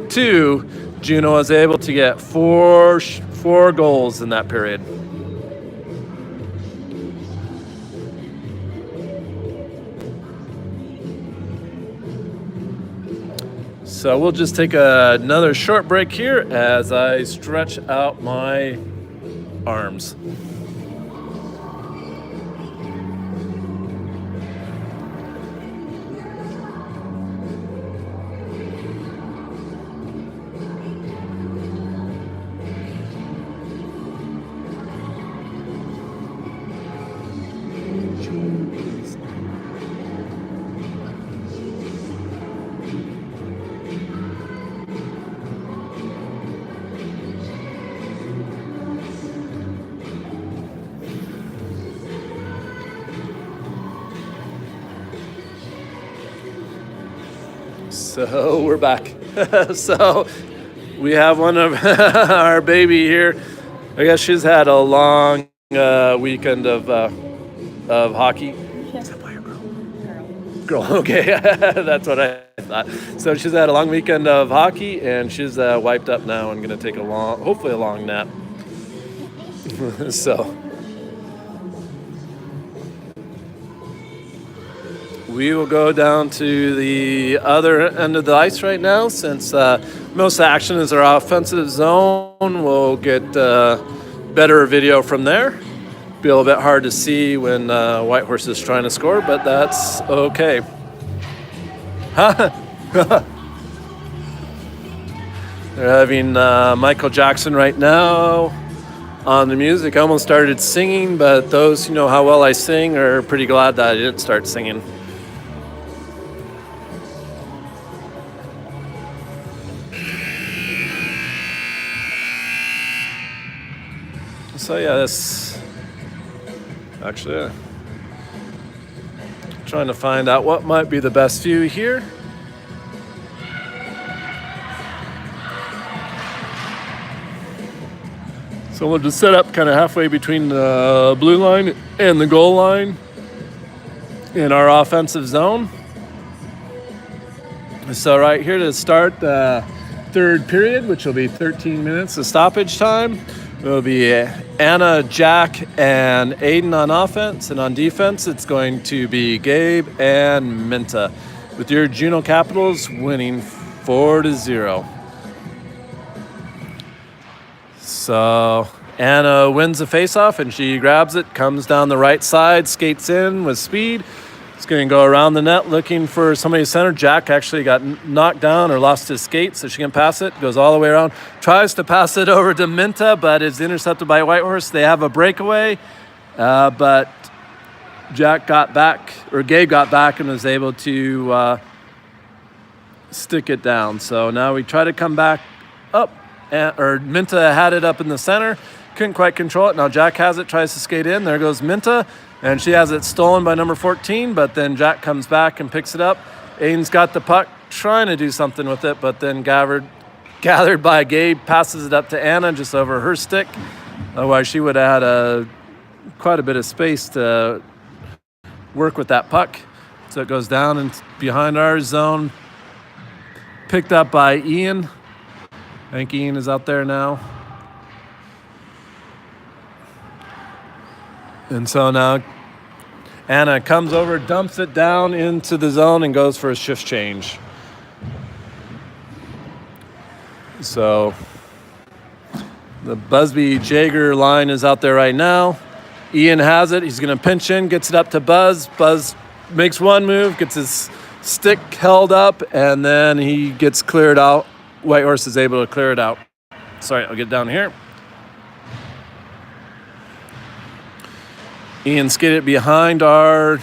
2, Juno was able to get four goals in that period. So we'll just take another short break here as I stretch out my arms. So we're back. So we have one of our baby here. I guess she's had a long weekend of hockey. Yeah. Is that boy or girl? Girl, okay. That's what I thought. So she's had a long weekend of hockey, and she's wiped up now and going to take hopefully a long nap. So we will go down to the other end of the ice right now, since most of the action is our offensive zone. We'll get better video from there. Be a little bit hard to see when Whitehorse is trying to score, but that's okay. They're having Michael Jackson right now on the music. I almost started singing, but those who know how well I sing are pretty glad that I didn't start singing. So yeah, this actually trying to find out what might be the best view here. So we'll just set up kind of halfway between the blue line and the goal line in our offensive zone. So right here to start the third period, which will be 13 minutes of stoppage time. It'll be Anna, Jack, and Aiden on offense, and on defense, it's going to be Gabe and Minta, with your Juno Capitals winning 4-0. So Anna wins the faceoff, and she grabs it, comes down the right side, skates in with speed. It's going to go around the net looking for somebody center. Jack actually got knocked down or lost his skate, so she can pass it. Goes all the way around. Tries to pass it over to Minta, but is intercepted by Whitehorse. They have a breakaway, but Gabe got back and was able to stick it down. So now we try to come back up, or Minta had it up in the center. Couldn't quite control it. Now Jack has it, tries to skate in. There goes Minta. And she has it stolen by number 14, but then Jack comes back and picks it up. Aiden's got the puck, trying to do something with it, but then gathered by Gabe, passes it up to Anna just over her stick. Otherwise, she would have had quite a bit of space to work with that puck. So it goes down and behind our zone, picked up by Ian. I think Ian is out there now. And so now Anna comes over, dumps it down into the zone, and goes for a shift change. So the Busby-Jager line is out there right now. Ian has it. He's going to pinch in, gets it up to Buzz. Buzz makes one move, gets his stick held up, and then he gets cleared out. Whitehorse is able to clear it out. Sorry, I'll get down here. Ian skated behind our...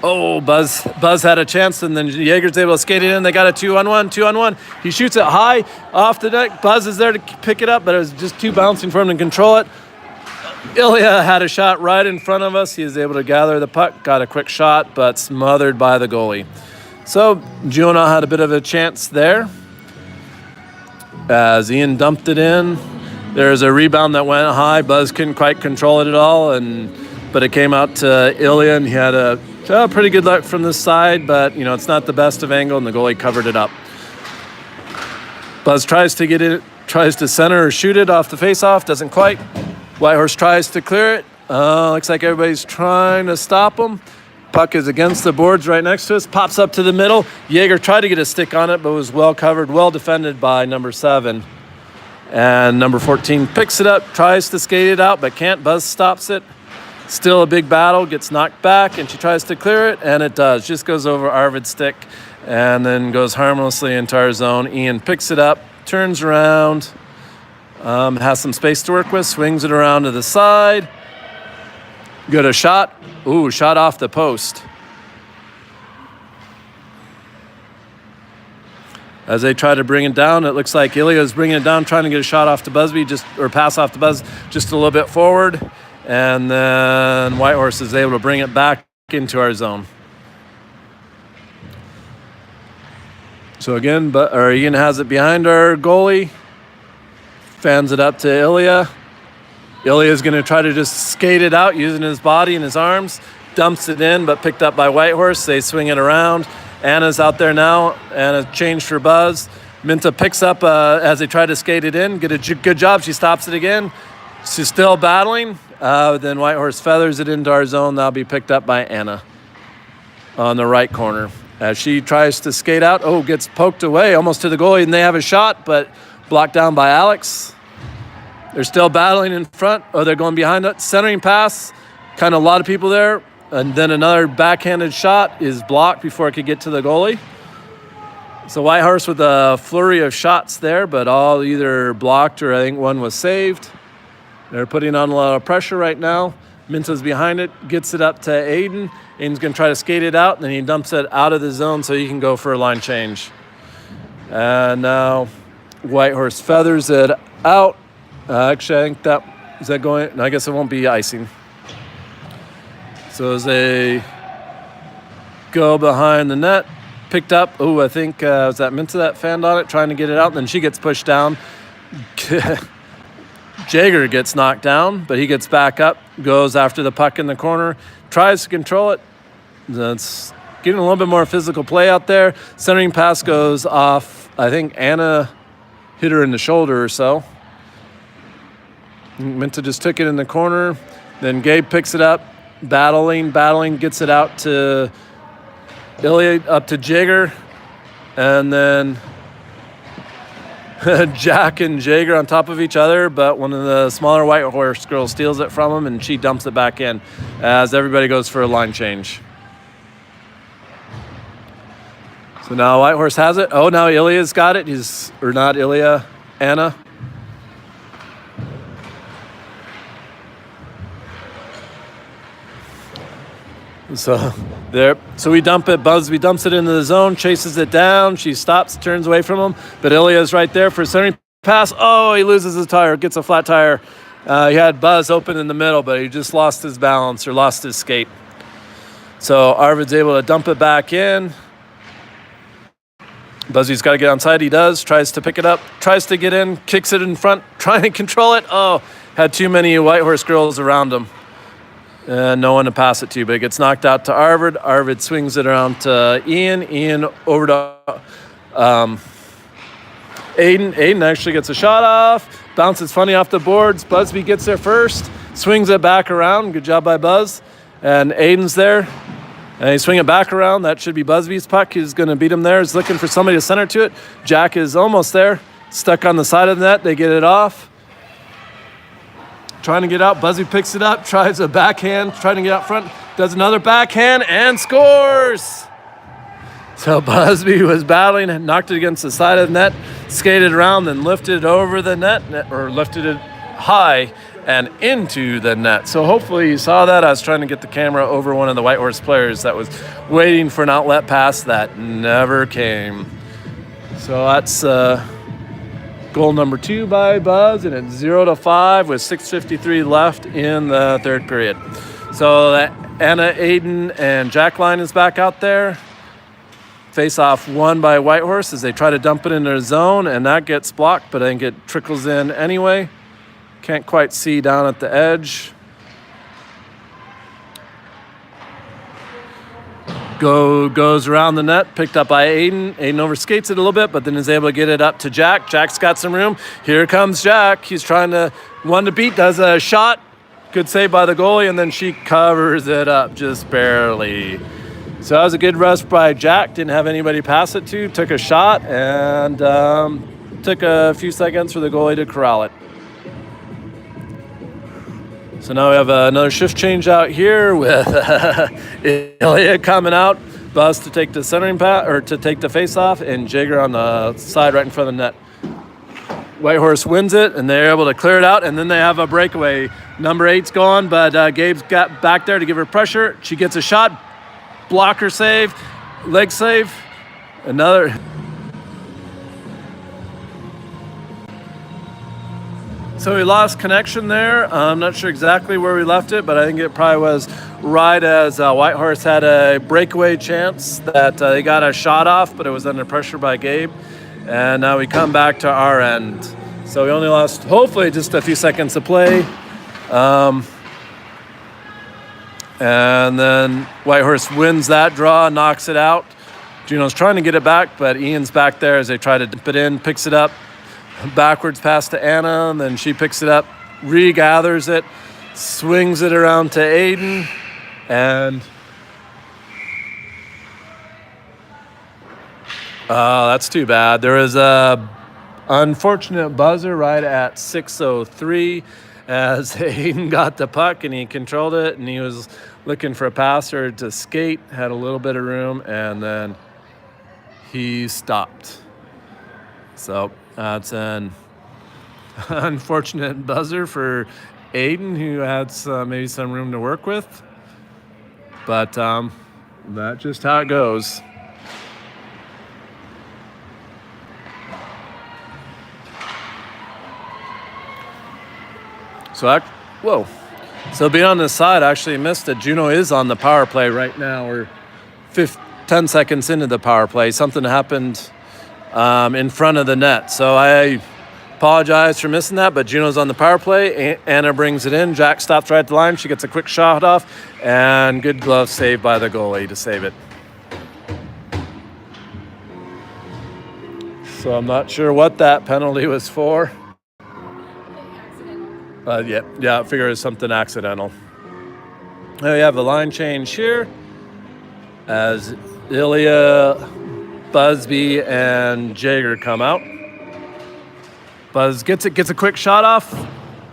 Oh, Buzz had a chance, and then Jaeger's able to skate it in. They got a 2-on-1. He shoots it high off the net. Buzz is there to pick it up, but it was just too bouncing for him to control it. Ilya had a shot right in front of us. He was able to gather the puck, got a quick shot, but smothered by the goalie. So Juno had a bit of a chance there as Ian dumped it in. There's a rebound that went high. Buzz couldn't quite control it at all, but it came out to Ilya, and he had a pretty good luck from this side, but it's not the best of angle, and the goalie covered it up. Buzz tries to get it, tries to center or shoot it off the face-off, doesn't quite. Whitehorse tries to clear it. Looks like everybody's trying to stop him. Puck is against the boards right next to us, pops up to the middle. Jaeger tried to get a stick on it, but was well covered, well defended by number 7. And number 14 picks it up, tries to skate it out, but can't. Buzz stops it. Still a big battle, gets knocked back, and she tries to clear it, and it does. Just goes over Arvid's stick and then goes harmlessly into our zone. Ian picks it up, turns around, has some space to work with, swings it around to the side. Got a shot. Ooh, shot off the post. As they try to bring it down, it looks like Ilya's bringing it down, trying to get a shot off to Busby, or pass off to Buzz just a little bit forward. And then Whitehorse is able to bring it back into our zone. So again, Ian has it behind our goalie. Fans it up to Ilya. Ilya's going to try to just skate it out using his body and his arms. Dumps it in, but picked up by Whitehorse. They swing it around. Anna's out there now. Anna changed for Buzz. Minta picks up as they try to skate it in. Get a good job. She stops it again. She's still battling. Then Whitehorse feathers it into our zone. That'll be picked up by Anna on the right corner. As she tries to skate out, gets poked away almost to the goalie, and they have a shot, but blocked down by Alex. They're still battling in front. They're going behind it. Centering pass, kind of a lot of people there. And then another backhanded shot is blocked before it could get to the goalie. So Whitehorse with a flurry of shots there, but all either blocked or I think one was saved. They're putting on a lot of pressure right now. Minta's behind it, gets it up to Aiden. Aiden's going to try to skate it out, and then he dumps it out of the zone so he can go for a line change. And now Whitehorse feathers it out. Actually, I think going? No, I guess it won't be icing. So as they go behind the net, picked up. I think was that Minta that fanned on it, trying to get it out, and then she gets pushed down. Jaeger gets knocked down, but he gets back up, goes after the puck in the corner, tries to control it. That's getting a little bit more physical play out there. Centering pass goes off. I think Anna hit her in the shoulder or so. Minta just took it in the corner. Then Gabe picks it up, battling, gets it out to Ilya, up to Jaeger, and then Jack and Jaeger on top of each other, but one of the smaller Whitehorse girls steals it from him, and she dumps it back in as everybody goes for a line change. So now Whitehorse has it. Now Ilya's got it. Not Ilya, Anna. So we dump it. Busby dumps it into the zone, chases it down. She stops, turns away from him, but Ilya's right there for a centering pass. He loses his tire, gets a flat tire. He had Buzz open in the middle, but he just lost his balance or lost his skate. So Arvid's able to dump it back in. Buzzy's got to get onside. He does. Tries to pick it up. Tries to get in. Kicks it in front. Trying to control it. Had too many Whitehorse girls around him. No one to pass it to, but it gets knocked out to Arvid. Arvid swings it around to Ian. Ian over to Aiden. Aiden actually gets a shot off. Bounces funny off the boards. Busby gets there first. Swings it back around. Good job by Buzz. And Aiden's there. And he swing it back around. That should be Busby's puck. He's going to beat him there. He's looking for somebody to center to it. Jack is almost there. Stuck on the side of the net. They get it off. Trying to get out. Busby picks it up. Tries a backhand. Trying to get out front. Does another backhand and scores. So Busby was battling and knocked it against the side of the net. Skated around, then lifted it over the net, or lifted it high and into the net. So hopefully you saw that. I was trying to get the camera over one of the Whitehorse players that was waiting for an outlet pass that never came. So that's goal number 2 by Buzz, and it's 0-5 with 6:53 left in the third period. So Anna, Aiden, and Jack line is back out there. Face-off won by Whitehorse as they try to dump it in their zone, and that gets blocked, but I think it trickles in anyway. Can't quite see down at the edge. Goes around the net, picked up by Aiden. Aiden overskates it a little bit, but then is able to get it up to Jack. Jack's got some room. Here comes Jack. He's trying to one to beat, does a shot. Good save by the goalie, and then she covers it up just barely. So that was a good rush by Jack. Didn't have anybody pass it to. Took a shot, and took a few seconds for the goalie to corral it. So now we have another shift change out here with Ilya coming out, Buzz to take the centering pass or to take the face off, and Jagger on the side right in front of the net. Whitehorse wins it, and they're able to clear it out, and then they have a breakaway. Number 8's gone, but Gabe's got back there to give her pressure. She gets a shot, blocker save, leg save, another. So we lost connection there. I'm not sure exactly where we left it, but I think it probably was right as Whitehorse had a breakaway chance that they got a shot off, but it was under pressure by Gabe. And now we come back to our end. So we only lost, hopefully, just a few seconds of play. And then Whitehorse wins that draw, knocks it out. Juno's trying to get it back, but Ian's back there as they try to dip it in, picks it up. Backwards pass to Anna, and then she picks it up, regathers it, swings it around to Aiden, and that's too bad. There was a unfortunate buzzer right at 6:03 as Aiden got the puck and he controlled it, and he was looking for a passer to skate, had a little bit of room, and then he stopped. So that's an unfortunate buzzer for Aiden, who had maybe some room to work with. But that's just how it goes. So being on this side, I actually missed it. Juno is on the power play right now. We're 10 seconds into the power play. Something happened in front of the net. So I apologize for missing that, but Juno's on the power play. Anna brings it in. Jack stops right at the line. She gets a quick shot off, and good glove save by the goalie to save it. So I'm not sure what that penalty was for. Yeah, I figure it's something accidental. Now we have a line change here as Ilya, Busby, and Jagger come out. Buzz gets a quick shot off,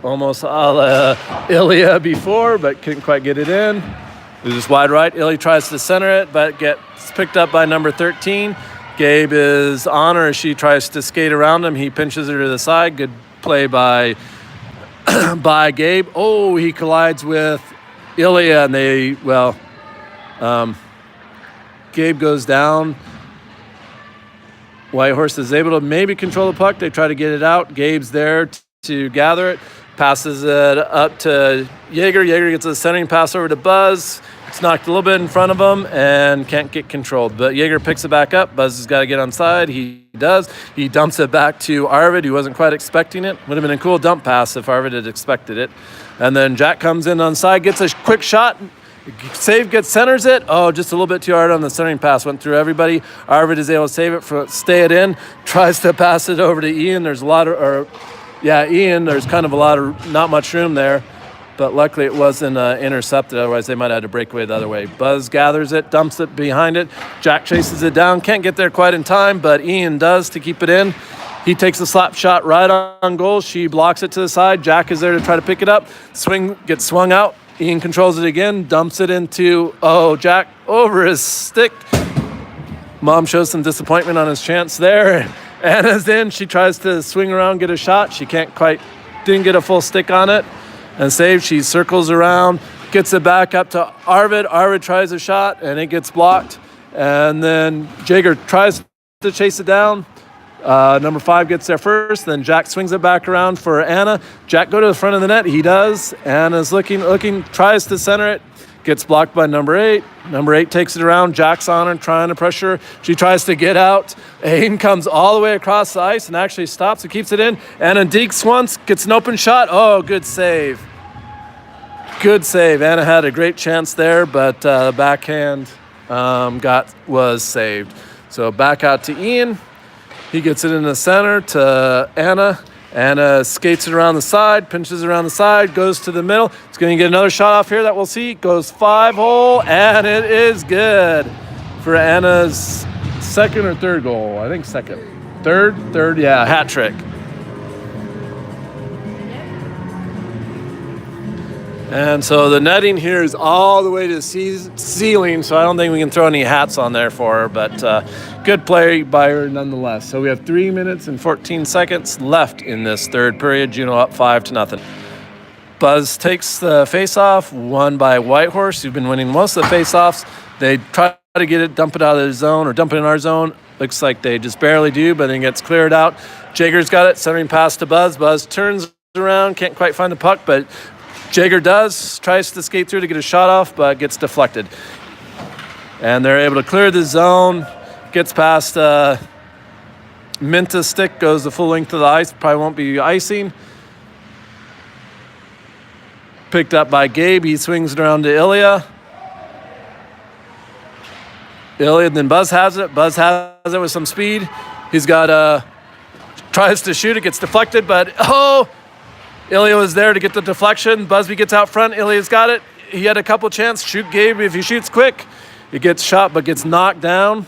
almost a la Ilya before, but couldn't quite get it in. It was just wide right. Ilya tries to center it, but gets picked up by number 13. Gabe is on her as she tries to skate around him. He pinches her to the side. Good play by Gabe. Oh, he collides with Ilya, and Gabe goes down. Whitehorse is able to maybe control the puck. They try to get it out. Gabe's there to gather it. Passes it up to Jaeger. Jaeger gets a centering pass over to Buzz. It's knocked a little bit in front of him and can't get controlled. But Jaeger picks it back up. Buzz has got to get on side. He does. He dumps it back to Arvid, who wasn't quite expecting it. Would have been a cool dump pass if Arvid had expected it. And then Jack comes in on side, gets a quick shot. Save, centers it. Oh, just a little bit too hard on the centering pass. Went through everybody. Arvid is able to save it, stay it in. Tries to pass it over to Ian. There's Ian. There's kind of not much room there. But luckily it wasn't intercepted. Otherwise they might have had to break away the other way. Buzz gathers it, dumps it behind it. Jack chases it down. Can't get there quite in time, but Ian does to keep it in. He takes a slap shot right on goal. She blocks it to the side. Jack is there to try to pick it up. Gets swung out. Ian controls it again, dumps it into, Jack over his stick. Mom shows some disappointment on his chance there. Anna's in. She tries to swing around, get a shot. She didn't get a full stick on it and save. She circles around, gets it back up to Arvid. Arvid tries a shot, and it gets blocked. And then Jaeger tries to chase it down. Number 5 gets there first. Then Jack swings it back around for Anna. Jack go to the front of the net. He does. Anna's looking, tries to center it. Gets blocked by number 8. Number 8 takes it around. Jack's on her, trying to pressure. She tries to get out. Aiden comes all the way across the ice and actually stops and keeps it in. Anna dekes once, gets an open shot. Oh, good save. Good save. Anna had a great chance there, but the backhand was saved. So back out to Ian. He gets it in the center to Anna. Anna skates it around the side, pinches around the side, goes to the middle. It's going to get another shot off here that we'll see. Goes 5-hole, and it is good for Anna's second or third goal. I think second. Third, yeah, hat trick. And so the netting here is all the way to the ceiling, so I don't think we can throw any hats on there for her, but good play by her nonetheless. So we have 3 minutes and 14 seconds left in this third period. Juneau up 5-0. Buzz takes the face-off, won by Whitehorse, who've been winning most of the face-offs. They try to get it, dump it out of the zone, or dump it in our zone. Looks like they just barely do, but then gets cleared out. Jager's got it, centering pass to Buzz. Buzz turns around, can't quite find the puck, but Jager does, tries to skate through to get a shot off, but gets deflected. And they're able to clear the zone, gets past Minta's stick, goes the full length of the ice, probably won't be icing. Picked up by Gabe, he swings it around to Ilya. Then Buzz has it, with some speed. He's got, tries to shoot, it gets deflected, but Ilya was there to get the deflection. Busby gets out front. Ilya's got it. He had a couple chances. Shoot Gabe if he shoots quick. It gets shot but gets knocked down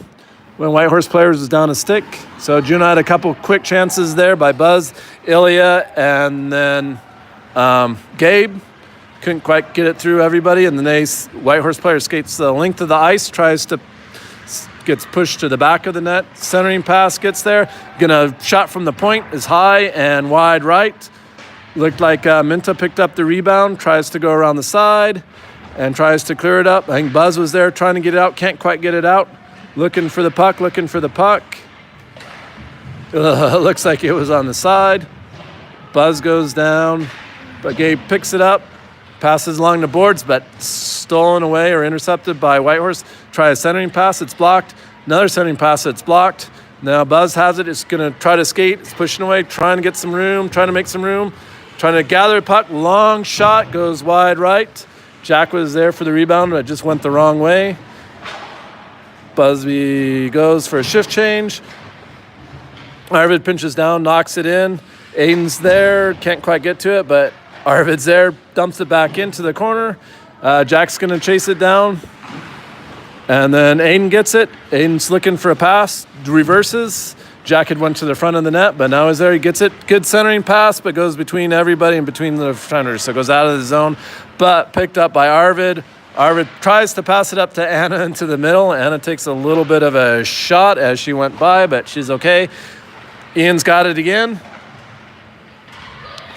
when Whitehorse players was down a stick. So Juneau had a couple quick chances there by Buzz, Ilya, and then Gabe. Couldn't quite get it through everybody. And then Whitehorse player skates the length of the ice, gets pushed to the back of the net. Centering pass gets there. Shot from the point is high and wide right. Looked like Minta picked up the rebound, tries to go around the side, and tries to clear it up. I think Buzz was there trying to get it out, can't quite get it out. Looking for the puck. Looks like it was on the side. Buzz goes down, but Gabe picks it up, passes along the boards, but stolen away or intercepted by Whitehorse. Try a centering pass, it's blocked. Another centering pass, it's blocked. Now Buzz has it, it's going to try to skate, it's pushing away, trying to get some room, trying to make some room. Trying to gather a puck, long shot, goes wide right. Jack was there for the rebound, but just went the wrong way. Busby goes for a shift change. Arvid pinches down, knocks it in. Aiden's there, can't quite get to it, but Arvid's there, dumps it back into the corner. Jack's going to chase it down. And then Aiden gets it. Aiden's looking for a pass, reverses. Jack had went to the front of the net, but now he's there. He gets it. Good centering pass, but goes between everybody and between the defenders. So goes out of the zone, but picked up by Arvid. Arvid tries to pass it up to Anna into the middle. Anna takes a little bit of a shot as she went by, but she's okay. Ian's got it again.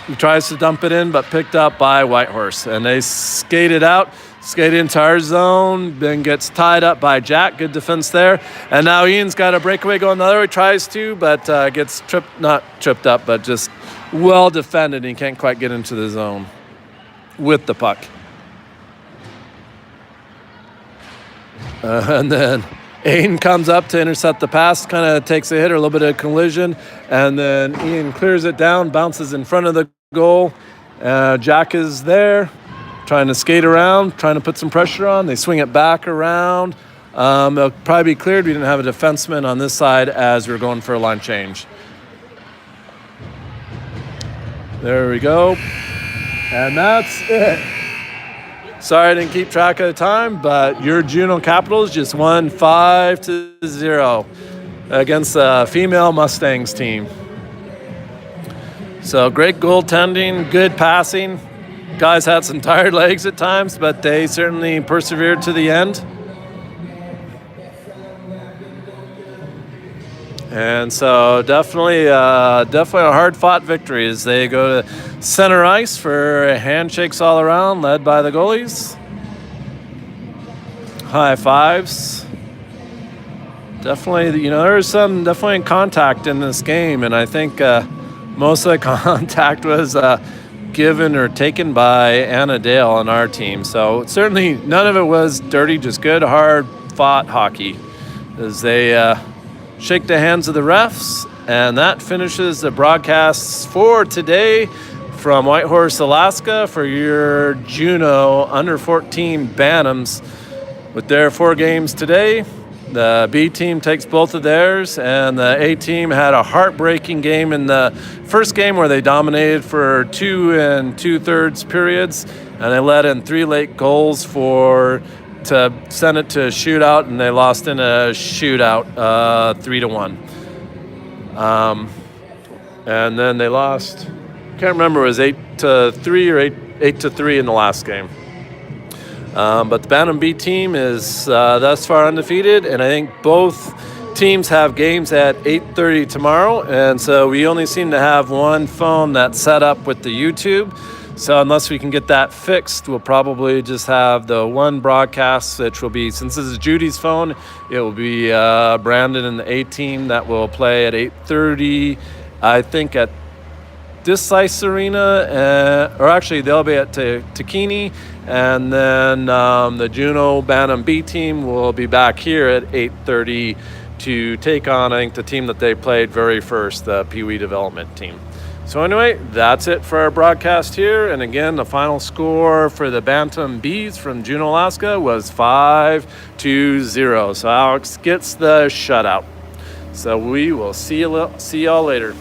He tries to dump it in, but picked up by Whitehorse. And they skate it out. Skate into our zone, then gets tied up by Jack. Good defense there. And now Ian's got a breakaway going the other way, tries to, but gets not tripped up, but just well defended. He can't quite get into the zone with the puck. And then Aiden comes up to intercept the pass, kind of takes a hit or a little bit of collision, and then Ian clears it down, bounces in front of the goal. Jack is there, trying to skate around, trying to put some pressure on. They swing it back around. It'll probably be cleared. We didn't have a defenseman on this side as we were going for a line change. There we go. And that's it. Sorry I didn't keep track of the time, but your Juneau Capitals just won 5-0 against the female Mustangs team. So great goaltending, good passing. Guys had some tired legs at times, but they certainly persevered to the end. And so definitely a hard-fought victory as they go to center ice for handshakes all around, led by the goalies. High fives. Definitely, there was some definitely contact in this game, and I think most of the contact was given or taken by Anna Dale on our team. So certainly none of it was dirty, just good, hard fought hockey as they shake the hands of the refs. And that finishes the broadcasts for today from Whitehorse, Alaska for your Juneau under 14 Bantams with their 4 games today. The B team takes both of theirs, and the A team had a heartbreaking game in the first game where they dominated for 2 2/3 periods, and they let in 3 late goals to send it to a shootout, and they lost in a shootout 3-1. And then they lost, can't remember, it was 8-3 or 8-3 in the last game. But the Bantam B team is thus far undefeated, and I think both teams have games at 8:30 tomorrow, and so we only seem to have one phone that's set up with the YouTube. So unless we can get that fixed, we'll probably just have the one broadcast, which will be, since this is Judy's phone, it will be Brandon and the A team that will play at 8:30, I think, at this ice arena, or actually they'll be at Takini, and then the Juneau Bantam B team will be back here at 8:30 to take on, I think, the team that they played very first, the Pee Wee development team. So anyway, that's it for our broadcast here. And again, the final score for the Bantam Bs from Juneau, Alaska was 5-0. So Alex gets the shutout. So we will see y'all later.